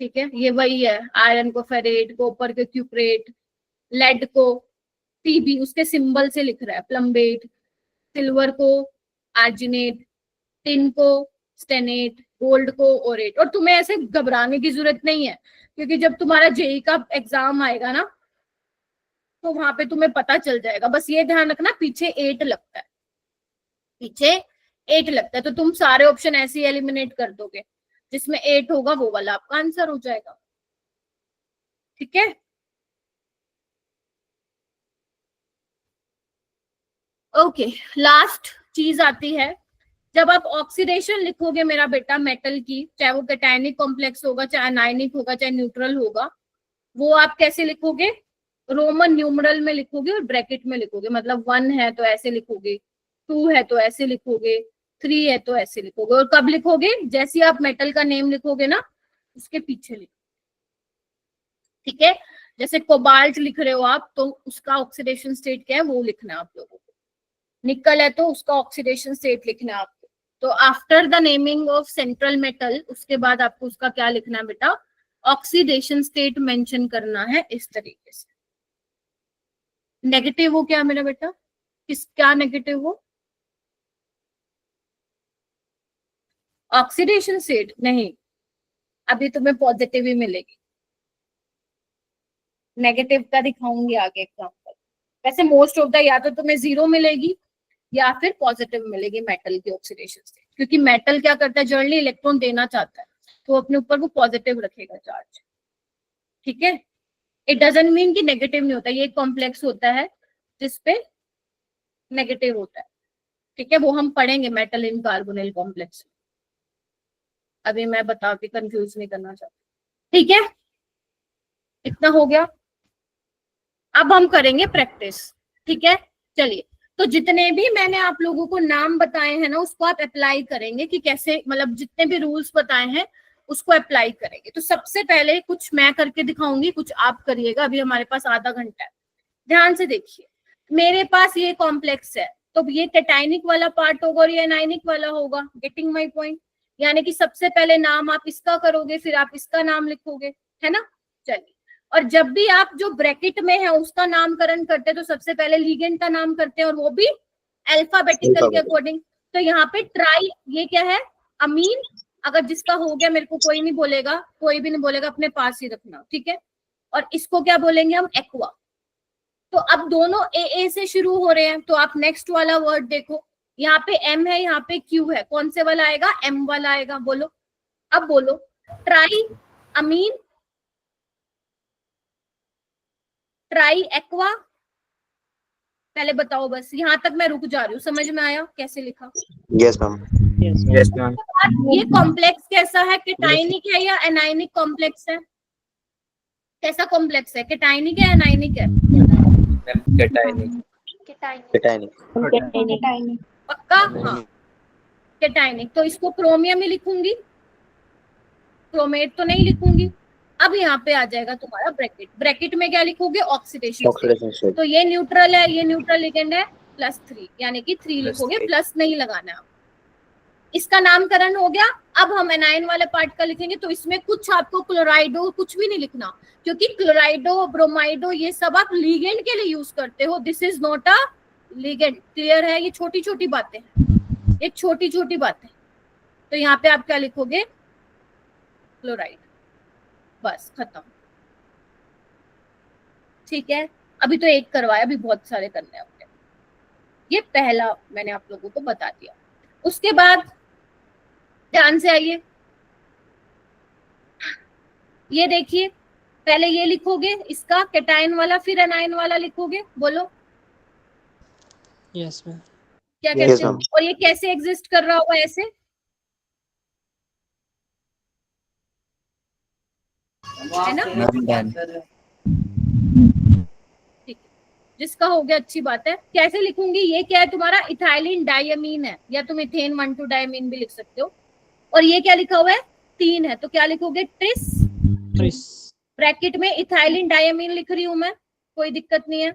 ठीक है, ये वही है, आयरन को फेरेट, कॉपर को क्यूप्रेट, लेड को टीबी उसके सिंबल से लिख रहा है प्लम्बेट, सिल्वर को आर्जिनेट, टिन को स्टेनेट, गोल्ड को ओरेट। और तुम्हें ऐसे घबराने की जरूरत नहीं है, क्योंकि जब तुम्हारा जेई का एग्जाम आएगा ना तो वहां पे तुम्हें पता चल जाएगा। बस ये ध्यान रखना पीछे 8 लगता है, पीछे 8 लगता है, तो तुम सारे ऑप्शन ऐसे ही एलिमिनेट कर दोगे, जिसमें 8 होगा वो वाला आपका आंसर हो जाएगा। ठीक है, ओके। लास्ट चीज आती है, जब आप ऑक्सीडेशन लिखोगे मेरा बेटा मेटल की, चाहे वो कैटायनिक कॉम्प्लेक्स होगा, चाहे अनायनिक होगा, चाहे न्यूट्रल होगा, वो आप कैसे लिखोगे, रोमन न्यूमरल में लिखोगे और ब्रैकेट में लिखोगे। मतलब 1 है तो ऐसे लिखोगे, 2 है तो ऐसे लिखोगे, 3 है तो ऐसे लिखोगे। और कब लिखोगे, जैसे आप मेटल का नेम लिखोगे ना उसके पीछे लिखो। ठीक है, जैसे कोबाल्ट लिख रहे हो आप तो उसका ऑक्सीडेशन स्टेट क्या है वो लिखना है आप लोगों को। निकल है तो उसका ऑक्सीडेशन स्टेट लिखना है आपको। तो after the naming of central metal उसके बाद आपको उसका क्या लिखना है बेटा, ऑक्सीडेशन स्टेट मेंशन करना है इस तरीके से। नेगेटिव हो क्या मेरा बेटा, किस क्या नेगेटिव हो, ऑक्सीडेशन स्टेट नहीं, अभी तुम्हें पॉजिटिव ही मिलेगी, नेगेटिव का दिखाऊंगी आगे एग्जांपल। वैसे मोस्ट ऑफ द या तो तुम्हें 0 मिलेगी या फिर पॉजिटिव मिलेगी मेटल की ऑक्सीडेशन स्टेट, क्योंकि मेटल क्या करता है, जनरली इलेक्ट्रॉन देना चाहता है तो अपने ऊपर वो पॉजिटिव रखेगा चार्ज। ठीक है, इट डजंट मीन कि नेगेटिव नहीं होता, ये एक कॉम्प्लेक्स होता है जिसपे नेगेटिव होता है। ठीक है, वो हम पढ़ेंगे मेटल इन कार्बोनिल कॉम्प्लेक्स, अभी मैं बता के कंफ्यूज नहीं करना चाहती। ठीक है, इतना हो गया, अब हम करेंगे प्रैक्टिस। ठीक है, चलिए, तो जितने भी मैंने आप लोगों को नाम बताए हैं ना उसको आप अप्लाई करेंगे कि कैसे, मतलब जितने भी रूल्स बताए हैं उसको अप्लाई करेंगे। तो सबसे पहले कुछ मैं करके दिखाऊंगी, कुछ आप करिएगा, अभी हमारे पास आधा घंटा है। ध्यान से देखिए, मेरे पास ये कॉम्प्लेक्स है तो ये कैटायनिक वाला पार्ट होगा और ये एनायनिक वाला होगा। गेटिंग माय पॉइंट, यानी कि सबसे पहले नाम आप इसका करोगे फिर आप इसका नाम लिखोगे, है ना। चलिए, और जब भी आप जो ब्रैकेट में है उसका नामकरण करते हैं तो सबसे पहले लिगेंड का नाम करते हैं और वो भी अल्फाबेटिकल के अकॉर्डिंग। तो यहाँ पे ट्राई, ये क्या है, अमीन। अगर जिसका हो गया मेरे को कोई नहीं बोलेगा, कोई भी नहीं बोलेगा, अपने पास ही रखना। ठीक है, और इसको क्या बोलेंगे हम, एक्वा। तो अब दोनों ए से शुरू हो रहे हैं तो आप नेक्स्ट वाला वर्ड देखो, यहाँ पे एम है, यहाँ पे क्यू है, कौन से वाला आएगा, एम वाला आएगा। बोलो, अब बोलो, ट्राई अमीन ट्राई एक्वा, पहले बताओ बस, यहाँ तक मैं रुक जा रही हूँ, समझ में आया कैसे लिखा? Yes ma'am. Yes ma'am. ये कॉम्प्लेक्स कैसा है, केटाइनिक है या एनाइनिक कॉम्प्लेक्स है? कैसा कॉम्प्लेक्स है, केटाइनिक है एनाइनिक है? केटाइनिक। केटाइनिक। पक्का? हाँ केटाइनिक। तो इसको क्रोमियम ही लिखूंगी, क्रोमेट तो नहीं लिखूंगी। अब यहाँ पे आ जाएगा तुम्हारा ब्रैकेट, ब्रैकेट में क्या लिखोगे, ऑक्सीडेशन स्टेट। तो ये न्यूट्रल है, ये न्यूट्रल लिगेंड है, +3 यानी कि 3 लिखोगे, प्लस नहीं लगाना है। इसका नामकरण हो गया। अब हम एनाइन वाले पार्ट का लिखेंगे, तो इसमें कुछ आपको क्लोराइडो कुछ भी नहीं लिखना, क्योंकि क्लोराइडो ब्रोमाइडो ये सब आप लिगेंड के लिए यूज करते हो, this is not a ligand. Clear है? ये छोटी छोटी बातें हैं, ये छोटी छोटी बातें। तो यहाँ पे आप क्या लिखोगे, क्लोराइड, बस खत्म। ठीक है, अभी तो एक करवाया, अभी बहुत सारे करने हैं। ये पहला मैंने आप लोगों को बता दिया। उसके बाद ध्यान से आइए, ये देखिए, पहले ये लिखोगे इसका केटाइन वाला, फिर एनाइन वाला लिखोगे। बोलो यस मैम। क्या Yes, कहते हो? ma'am. और ये कैसे एग्जिस्ट कर रहा होगा, ऐसे? है ना? Ma'am done. ठीक है, जिसका हो गया अच्छी बात है। कैसे लिखूंगी, ये क्या है तुम्हारा, इथाइलिन डायमीन है, या तुम इथेन 1,2 डायमीन भी लिख सकते हो। और ये क्या लिखा हुआ है, 3 है, तो क्या लिखोगे, ट्रिस। ट्रिस। ब्रैकेट में इथाइलिन डायमीन लिख रही हूं मैं, कोई दिक्कत नहीं है।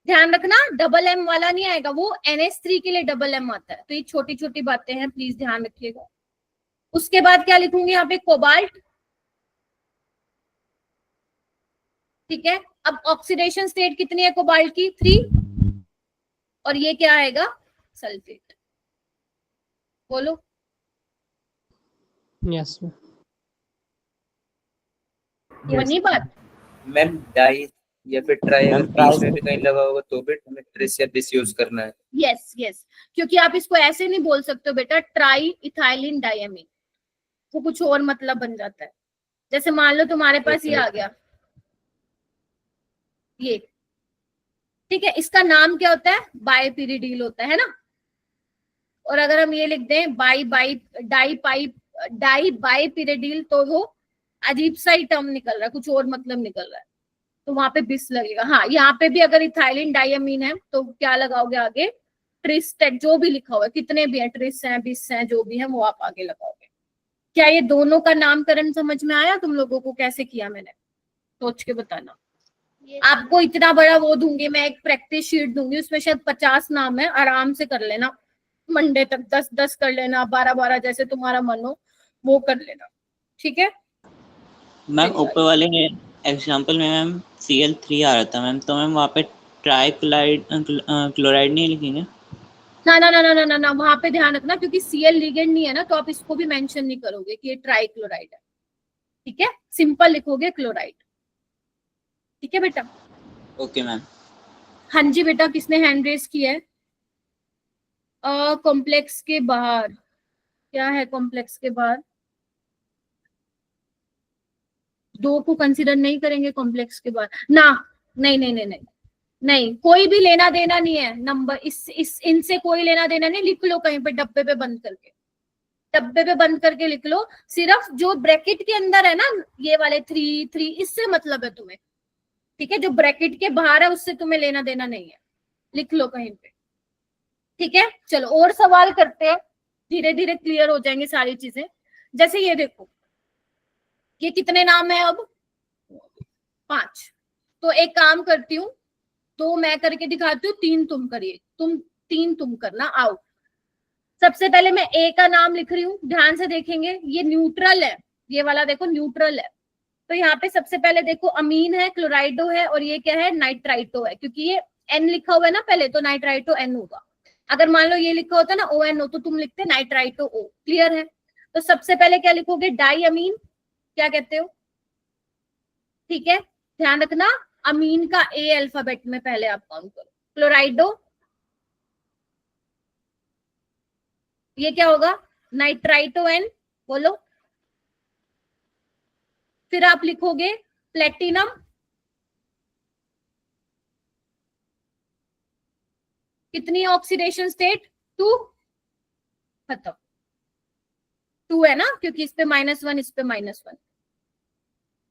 ध्यान रखना डबल एम वाला नहीं आएगा, वो NH3 के लिए डबल एम आता है। तो ये छोटी छोटी बातें हैं, प्लीज ध्यान रखिएगा। उसके बाद क्या लिखूंगी यहाँ पे, कोबाल्ट। ठीक है, अब ऑक्सीडेशन स्टेट कितनी है कोबाल्ट की, 3। और ये क्या आएगा, सल्फेट। बोलो यस मैम। बनी बात? मैम डाई या फिर ट्राई अगर Ma'am, try बीच में भी कहीं लगा होगा तो भी हमें ट्रिस या दिस यूज करना है। यस यस, क्योंकि आप इसको ऐसे नहीं बोल सकते हो बेटा, ट्राई इथाइलिन डायमीन, वो कुछ और मतलब बन जाता है। जैसे मान लो तुम्हारे पास ये आ गया, ये, ठीक है, इसका नाम क्या होता है, बाइपिरिडिल होता है ना। और अगर हम ये लिख दें डाई बाइपिरिडिल, तो वो अजीब सा ही टर्म निकल रहा है, कुछ और मतलब निकल रहा है, तो वहां पे बिस लगेगा। हाँ, यहाँ पे भी अगर इथाइलिन डायमीन है तो क्या लगाओगे आगे, ट्रिस टेट, जो भी लिखा हुआ है, कितने भी है, ट्रिस है, बिस है, जो भी है वो आप आगे लगाओगे। क्या ये दोनों का नामकरण समझ में आया तुम लोगों को, कैसे किया मैंने? सोच के बताना। आपको इतना बड़ा वो दूंगी मैं, एक प्रैक्टिस शीट दूंगी, उसमें शायद 50 नाम है, आराम से कर लेना, मंडे तक 10-10 कर लेना, 12-12 जैसे तुम्हारा मन हो वो कर लेना। ठीक है मैम ऊपर वाले एग्जांपल में मैम Cl3 आ रहा था मैम, तो मैम वहाँ पे ट्राइक्लोराइड क्लोराइड नहीं लिखेंगे? ना ना ना ना ना ना ना, वहां पे ध्यान रखना, क्योंकि Cl लिगेंड नहीं है ना, तो आप इसको भी मेंशन नहीं करोगे कि ये ट्राइक्लोराइड है। ठीक है, सिंपल लिखोगे क्लोराइड। ठीक है बेटा? Okay ma'am. हाँ जी बेटा, किसने हैंड रेस किया है? कॉम्प्लेक्स के बाहर क्या है, कॉम्प्लेक्स के बाहर 2 को कंसीडर नहीं करेंगे, कॉम्प्लेक्स के बाहर ना, नहीं नहीं नहीं नहीं नहीं, कोई भी लेना देना नहीं है नंबर, इस इनसे कोई लेना देना नहीं। लिख लो कहीं पे डब्बे पे बंद करके, डब्बे पे बंद करके लिख लो, सिर्फ जो ब्रैकेट के अंदर है ना, ये वाले 3 इससे मतलब है तुम्हें। ठीक है, जो ब्रैकेट के बाहर है उससे तुम्हें लेना देना नहीं है, लिख लो कहीं पे। ठीक है, चलो और सवाल करते हैं, धीरे धीरे क्लियर हो जाएंगे सारी चीजें। जैसे ये देखो, ये कितने नाम है अब, 5। तो एक काम करती हूँ, 2 मैं करके दिखाती हूँ, 3 तुम करिए, 3 तुम करना। आओ, सबसे पहले मैं ए का नाम लिख रही हूँ, ध्यान से देखेंगे, ये न्यूट्रल है, ये वाला देखो न्यूट्रल है। तो यहाँ पे सबसे पहले देखो अमीन है, क्लोराइडो है, और ये क्या है, नाइट्राइटो है, क्योंकि ये N लिखा हुआ है ना पहले, तो नाइट्राइटो N होगा। अगर मान लो ये लिखा होता ना ONO, तो तुम लिखते नाइट्राइटो O। क्लियर है? तो सबसे पहले क्या लिखोगे, डाई अमीन, क्या कहते हो? ठीक है, ध्यान रखना, अमीन का A अल्फाबेट में पहले आप काउंट करो। क्लोराइडो, ये क्या होगा, नाइट्राइटो N, बोलो। फिर आप लिखोगे प्लेटिनम, कितनी ऑक्सीडेशन स्टेट? 2। खत्म। 2 है ना, क्योंकि इस पे -1, इस पे -1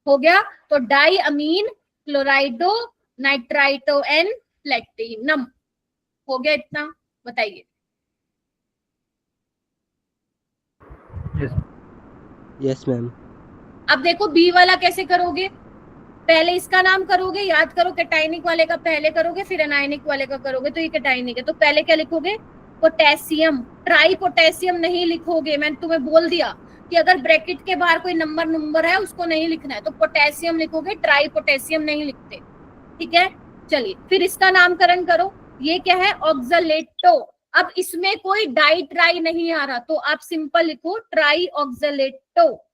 हो गया। तो डाई अमीन क्लोराइडो नाइट्राइटो एन प्लेटिनम हो गया। इतना बताइए। Yes ma'am. अब देखो बी वाला कैसे करोगे? पहले इसका नाम करोगे, याद करो कैटाइनिक वाले का पहले करोगे, फिर एनायनिक वाले का करोगे। तो ये कैटाइनिक है, तो पहले क्या लिखोगे? पोटेशियम। ट्राई पोटेशियम नहीं लिखोगे, मैंने तुम्हें बोल दिया कि अगर ब्रैकेट के बाहर कोई नंबर है उसको नहीं लिखना है, तो पोटेशियम लिखोगे, ट्राई पोटेशियम नहीं लिखते। ठीक है, चलिए फिर इसका नामकरण करो। ये क्या है? ऑक्सलेटो। अब इसमें कोई डाई ट्राई नहीं आ रहा, तो आप सिंपल लिखो ट्राई ऑक्सलेटो।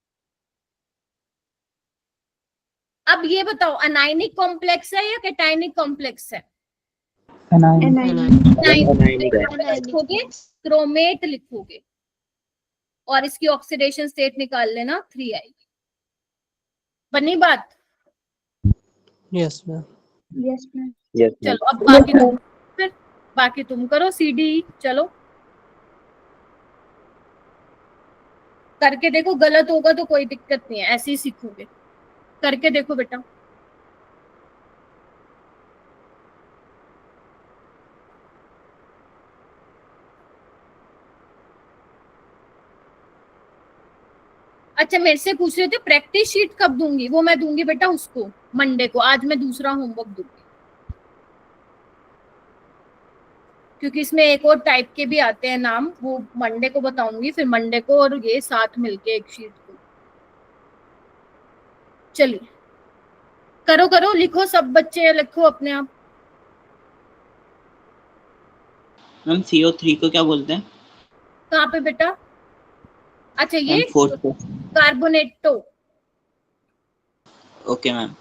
अब ये बताओ अनायनिक कॉम्प्लेक्स है या कैटाइनिक कॉम्प्लेक्स है? लिखोगे, क्रोमेट लिखोगे, और इसकी ऑक्सीडेशन स्टेट निकाल लेना, 3 आएगी। बनी बात? Yes ma'am. Yes ma'am. चलो अब बाकी तुम करो CD। चलो करके देखो, गलत होगा तो कोई दिक्कत नहीं है, ऐसे ही सीखोगे। करके देखो बेटा। अच्छा मेरे से पूछ रहे थे प्रैक्टिस शीट कब दूंगी? वो मैं दूंगी बेटा उसको मंडे को। आज मैं दूसरा होमवर्क दूंगी, क्योंकि इसमें एक और टाइप के भी आते हैं नाम, वो मंडे को बताऊंगी। फिर मंडे को और ये साथ मिलके एक शीट को। चलिए करो करो, लिखो सब बच्चे, लिखो अपने आप। मैम CO3 को क्या बोलते हैं? कहाँ पे बेटा? अच्छा ये मैम 4th को। कार्बोनेटो। Okay ma'am.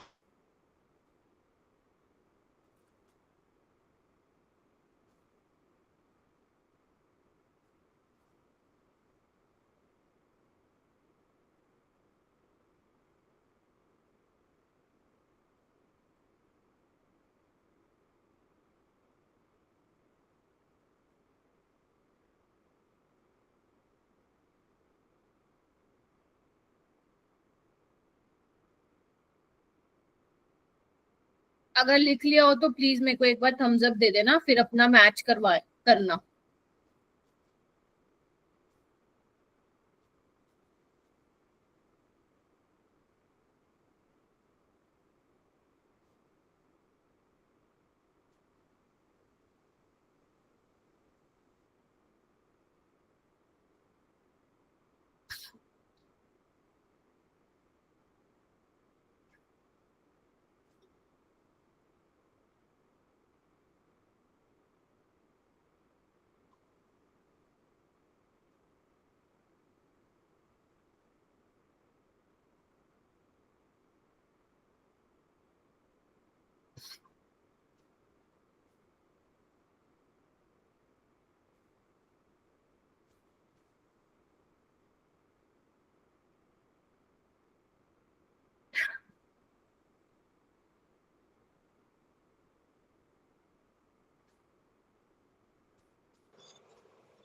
अगर लिख लिया हो तो प्लीज मेरे को एक बार थम्स अप दे देना, फिर अपना मैच करना।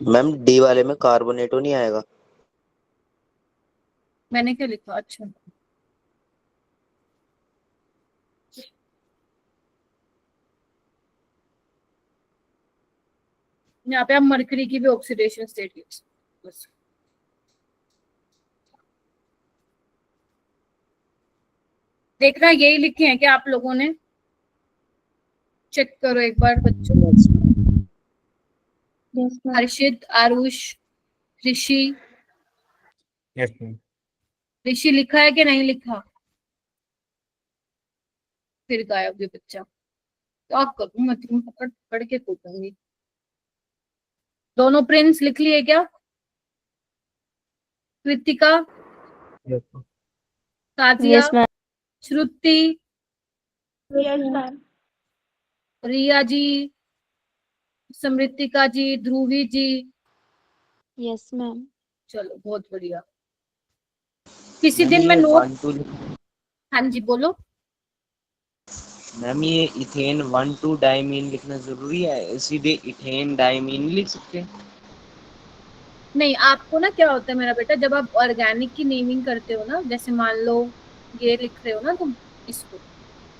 मैम डी वाले में कार्बोनेटो नहीं आएगा? मैंने क्या लिखा? अच्छा यहाँ पे आप मरकरी की भी ऑक्सीडेशन स्टेट बस। देखना यही लिखे हैं क्या आप लोगों ने? चेक करो एक बार बच्चों। हर्षित, आरुष, ऋषि। Yes ma'am. ऋषि लिखा है कि नहीं लिखा? फिर गायब ये बच्चा। तो आप करूँ मैं तुम पकड़ के कूटूंगी। दोनों प्रिंस लिख लिए क्या? Kritika, Kajiya, yes ma'am. Shruti, yes ma'am. Riya ji, Samritika ji, Dhruvi ji. Yes ma'am. चलो बहुत बढ़िया। किसी दिन मैं नोट। हाँ जी बोलो। मैम ये इथेन 1,2 डाइमीन लिखना जरूरी है, सीधे इथेन डाइमीन नहीं लिख सकते? नहीं, आपको ना क्या होता है मेरा बेटा, जब आप ऑर्गेनिक की नेमिंग करते हो ना, जैसे मान लो ये लिख रहे हो ना तुम इसको,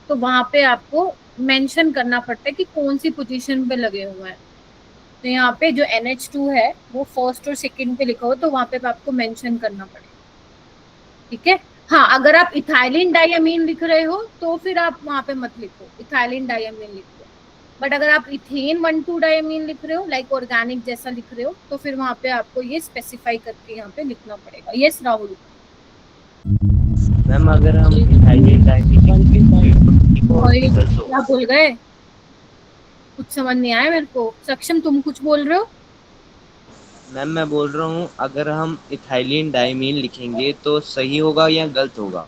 तो वहां पे आपको मेंशन करना पड़ता है कि कौन सी पोजीशन पे लगे हुए हैं। तो यहाँ पे जो NH2 है वो फर्स्ट और सेकंड पे लिखा हो, तो वहां पे आपको मेंशन करना पड़ेगा। ठीक है। हाँ, अगर आप इथाइलिन डायमीन लिख रहे हो तो फिर आप वहां पे मत लिखो, इथाइलिन डायमीन लिखो। बट अगर आप इथेन 1,2 डायमीन लिख रहे हो, लाइक ऑर्गेनिक जैसा लिख रहे हो, तो फिर वहां पे आपको ये स्पेसिफाई करके यहाँ पे लिखना पड़ेगा। यस राहुल। मैम अगर हम इथाइलिन डाइमीन और क्या बोल गए? कुछ समझ नहीं आया मेरे को। सक्षम, तुम कुछ बोल रहे हो? मैम मैं बोल रहा हूँ अगर हम इथाइलिन डाइमीन लिखेंगे तो सही होगा या गलत होगा?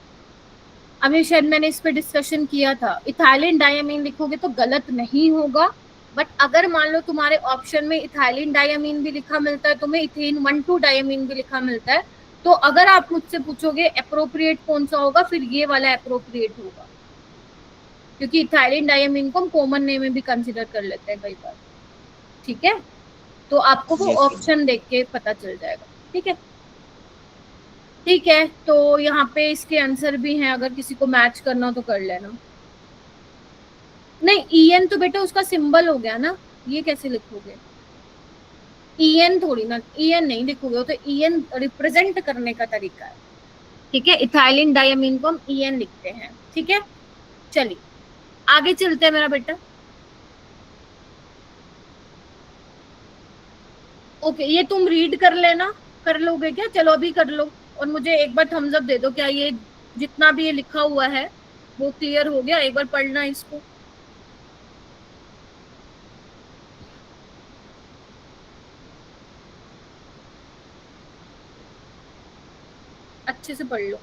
अभी शायद मैंने इस पे डिस्कशन किया था। इथाइलिन डायमीन लिखोगे तो गलत नहीं होगा, बट अगर मान लो तुम्हारे ऑप्शन में इथाइलिन डायमीन भी लिखा मिलता है, तुम्हें इथेन 1,2 डायमीन भी लिखा मिलता है, तो अगर आप मुझसे पूछोगे अप्रोप्रिएट कौन सा होगा, फिर ये वाला अप्रोप्रिएट होगा, क्योंकि इथाइलिन डायमीन को हम कॉमन नेम में भी कंसिडर कर लेते हैं कई बार। ठीक है, तो आपको वो यस मैम। ऑप्शन देख के पता चल जाएगा। ठीक है। ठीक है, तो यहाँ पे इसके आंसर भी हैं, अगर किसी को मैच करना हो तो कर लेना। नहीं, EN तो बेटा उसका सिंबल हो गया ना, ये कैसे लिखोगे? EN थोड़ी ना, EN नहीं लिखोगे, तो EN रिप्रेजेंट करने का तरीका है। ठीक है, इथाइलिन डायमीन को हम EN लिखते हैं। ठीक है, चलिए आगे चलते हैं मेरा बेटा। ओके, ये तुम रीड कर लेना। कर लोगे क्या? चलो अभी कर लो, और मुझे एक बार थम्स अप दे दो, क्या ये जितना भी ये लिखा हुआ है वो क्लियर हो गया? एक बार पढ़ना इसको अच्छे से पढ़ लो।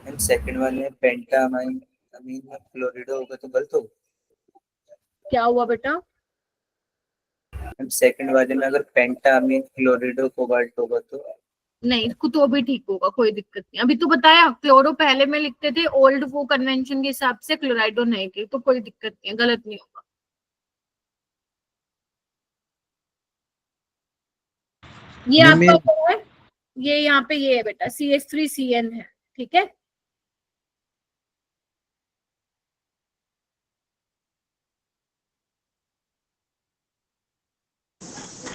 मैम सेकंड वाले में पेंटा अमीन अमीन में क्लोरिडो होगा तो गलत होगा? क्या हुआ बेटा? मैम सेकंड वाले में अगर पेंटा अमीन क्लोरिडो कोबाल्ट होगा तो? नहीं, तो भी ठीक होगा, कोई दिक्कत नहीं। अभी तो बताया, क्लोरो पहले में लिखते थे ओल्ड वो कन्वेंशन के हिसाब से, क्लोराइडो नहीं की, तो कोई दिक्कत नहीं है, गलत नहीं होगा। ये आपका क्या है? ये यहाँ पे ये है बेटा, CH3CN है। ठीक है,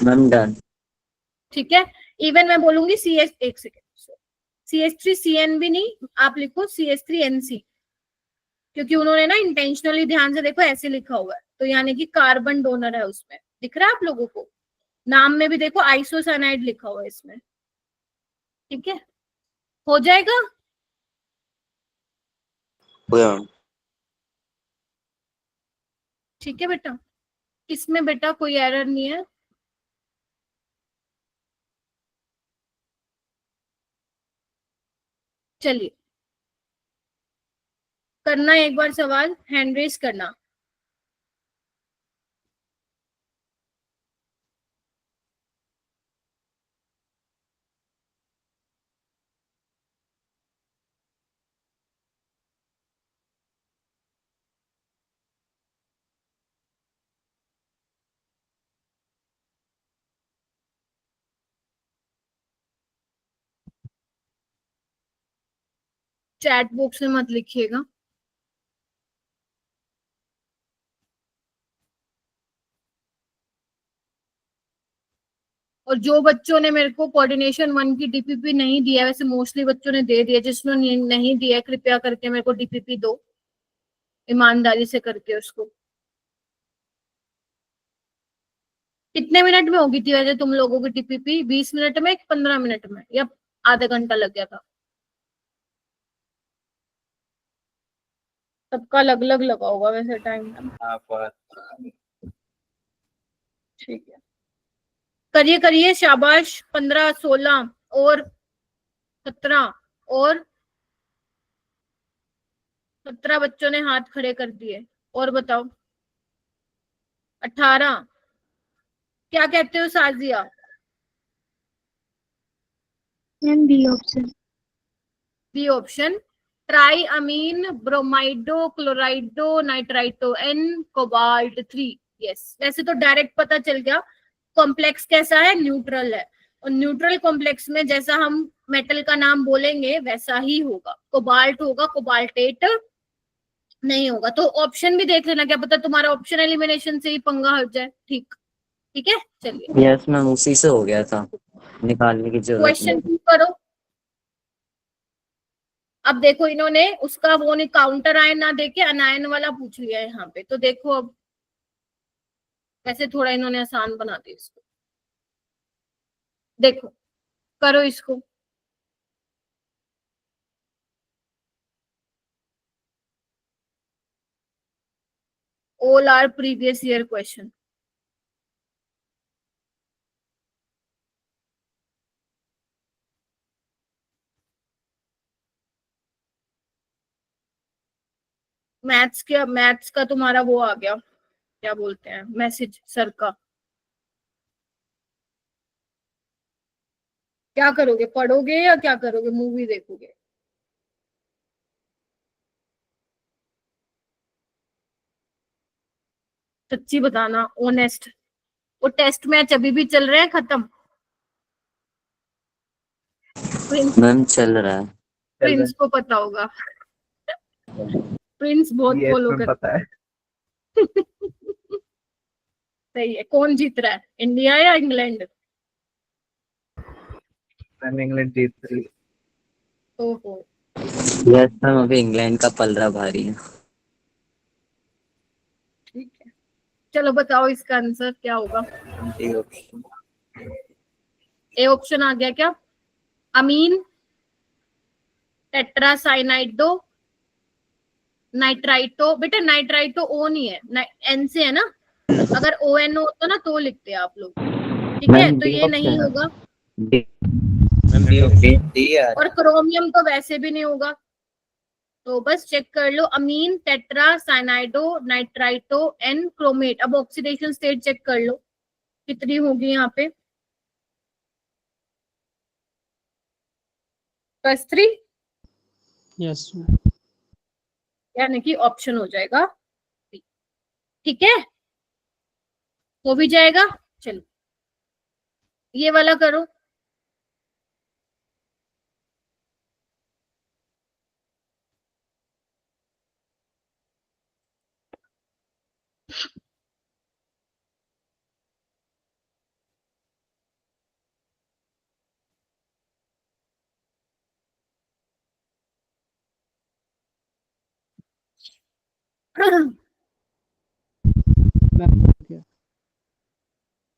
मैम डन। ठीक है। इवन मैं बोलूंगी एक सेकेंड, CH3CN भी नहीं, आप लिखो CH3NC, क्योंकि उन्होंने ना इंटेंशनली, ध्यान से देखो, ऐसे लिखा हुआ है, तो यानी कि कार्बन डोनर है उसमें। दिख रहा है आप लोगों को? नाम में भी देखो आइसोसाइनाइड लिखा हुआ है इसमें। ठीक है, हो जाएगा। हो गया मैम। ठीक है बेटा, इसमें बेटा कोई एरर नहीं है। चलिए, करना एक बार सवाल, हैंड रेस करना। चैट बॉक्स में मत लिखिएगा। और जो बच्चों ने मेरे को कोऑर्डिनेशन 1 की DPP नहीं दिया, वैसे मोस्टली बच्चों ने दे दिया, जिसने नहीं दिया कृपया करके मेरे को DPP दो, ईमानदारी से करके उसको। कितने मिनट में होगी थी वैसे तुम लोगों की DPP? 20 मिनट में, 15 मिनट में, या आधा घंटा लग गया था? सबका अलग अलग लगा होगा वैसे टाइम। ठीक है, करिए करिए, शाबाश। 15, 16 और 17, और 17 बच्चों ने हाथ खड़े कर दिए। और बताओ। 18 क्या कहते हो Sajiya? Ma'am B option. B option, tri ammine bromido chlorido nitrito N cobalt 3। Yes, वैसे तो डायरेक्ट पता चल गया कॉम्प्लेक्स कैसा है, न्यूट्रल है। और न्यूट्रल कॉम्प्लेक्स में जैसा हम मेटल का नाम बोलेंगे वैसा ही होगा, कोबाल्ट होगा, कोबाल्टेट नहीं होगा। तो ऑप्शन भी देख लेना, क्या पता तुम्हारा ऑप्शन एलिमिनेशन से ही पंगा हट जाए। ठीक ठीक है, चलिए यस मैम, उसी से हो गया था, निकालने की जरूरत क्वेश्चन नहीं। टू करो। अब देखो इन्होंने उसका वो नहीं, काउंटर आयन ना देके अनायन वाला पूछ लिया है यहाँ पे। तो देखो अब वैसे थोड़ा इन्होंने आसान बना दिया इसको। देखो करो इसको। All our previous year question. Maths का तुम्हारा वो आ गया, क्या बोलते हैं, मैसेज सर का। क्या करोगे, पढ़ोगे या क्या करोगे, मूवी देखोगे? सच्ची बताना, ऑनेस्ट। वो टेस्ट मैच अभी भी चल रहे हैं, खत्म? मैम चल रहा है। प्रिंस को पता होगा, प्रिंस बहुत ये फॉलो इसमें कर पता है। सही है। कौन जीत रहा है, इंडिया या इंग्लैंड? मैम इंग्लैंड जीत रही है। ओहो, यस मैम, अभी इंग्लैंड का पलड़ा भारी है। ठीक है, चलो बताओ इसका आंसर क्या होगा। ए ऑप्शन आ गया क्या? अमीन टेट्रासाइनाइडो नाइट्राइटो। बेटा नाइट्राइटो ओ नहीं है, एन से है ना, अगर ओ एन होता ना तो लिखते हैं आप लोग। ठीक है, तो ये नहीं होगा। और क्रोमियम तो वैसे भी नहीं होगा, तो बस चेक कर लो। अमीन टेट्रा साइनाइडो नाइट्राइटो एन क्रोमेट। अब ऑक्सीडेशन स्टेट चेक कर लो कितनी होगी यहाँ पे। +3 यस यानी कि ऑप्शन हो जाएगा। ठीक है, हो भी जाएगा। चलो ये वाला करो।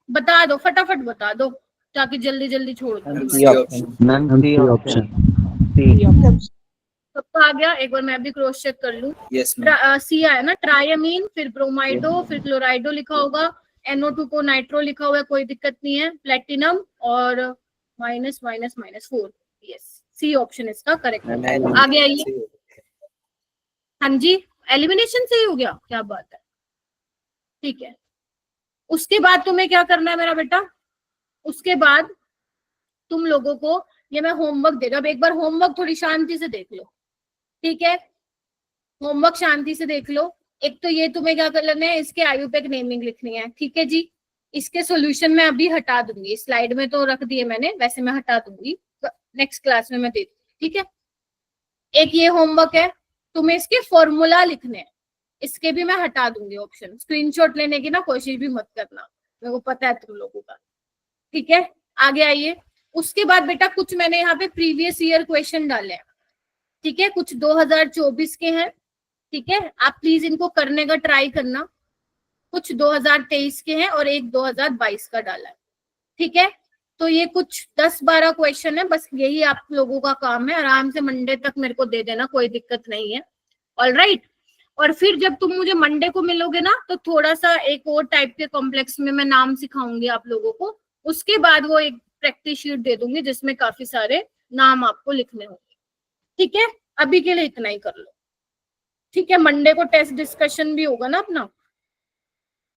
बता दो, फटाफट बता दो ताकि जल्दी जल्दी छोड़ दो। Ma'am C option. सबका आ गया? एक बार मैं भी क्रॉस चेक कर लूं। सी आया ना, ट्राइअमीन, फिर ब्रोमाइडो, फिर क्लोराइडो लिखा होगा, NO2 को नाइट्रो लिखा हुआ है, कोई दिक्कत नहीं है। प्लेटिनम और -4। यस, सी ऑप्शन इसका करेक्ट है। आगे आइए। हाँ जी, एलिमिनेशन से ही हो गया, क्या बात है। ठीक है, उसके बाद तुम्हें क्या करना है मेरा बेटा? उसके बाद तुम लोगों को ये मैं होमवर्क दे रहा हूं। अब एक बार होमवर्क थोड़ी शांति से देख लो, ठीक है? होमवर्क शांति से देख लो। एक तो ये तुम्हें क्या करना है, इसके आयुपेक नेमिंग लिखनी है, ठीक है जी? इसके सॉल्यूशन मैं अभी हटा दूंगी, स्लाइड में तो रख दिए मैंने, वैसे मैं हटा दूंगी, नेक्स्ट क्लास में मैं दे दूंगी, ठीक है? एक ये होमवर्क है, तुम्हें इसके फॉर्मूला लिखने हैं, इसके भी मैं हटा दूंगी ऑप्शन। स्क्रीनशॉट लेने की ना कोशिश भी मत करना, मेरे को पता है तुम लोगों का, ठीक है? आगे आइए। उसके बाद बेटा कुछ मैंने यहाँ पे प्रीवियस ईयर क्वेश्चन डाले हैं, ठीक है? कुछ 2024 के हैं, ठीक है? आप प्लीज इनको करने का ट्राई करना। कुछ 2023 के हैं और एक 2022 का डाला है, ठीक है? तो ये कुछ 10-12 क्वेश्चन है, बस यही आप लोगों का काम है। आराम से मंडे तक मेरे को दे देना, कोई दिक्कत नहीं है। ऑलराइट। और फिर जब तुम मुझे मंडे को मिलोगे ना, तो थोड़ा सा एक और टाइप के कॉम्प्लेक्स में मैं नाम सिखाऊंगी आप लोगों को। उसके बाद वो एक प्रैक्टिस शीट दे दूंगी जिसमें काफी सारे नाम आपको लिखने होंगे, ठीक है? अभी के लिए इतना ही कर लो, ठीक है? मंडे को टेस्ट डिस्कशन भी होगा ना अपना।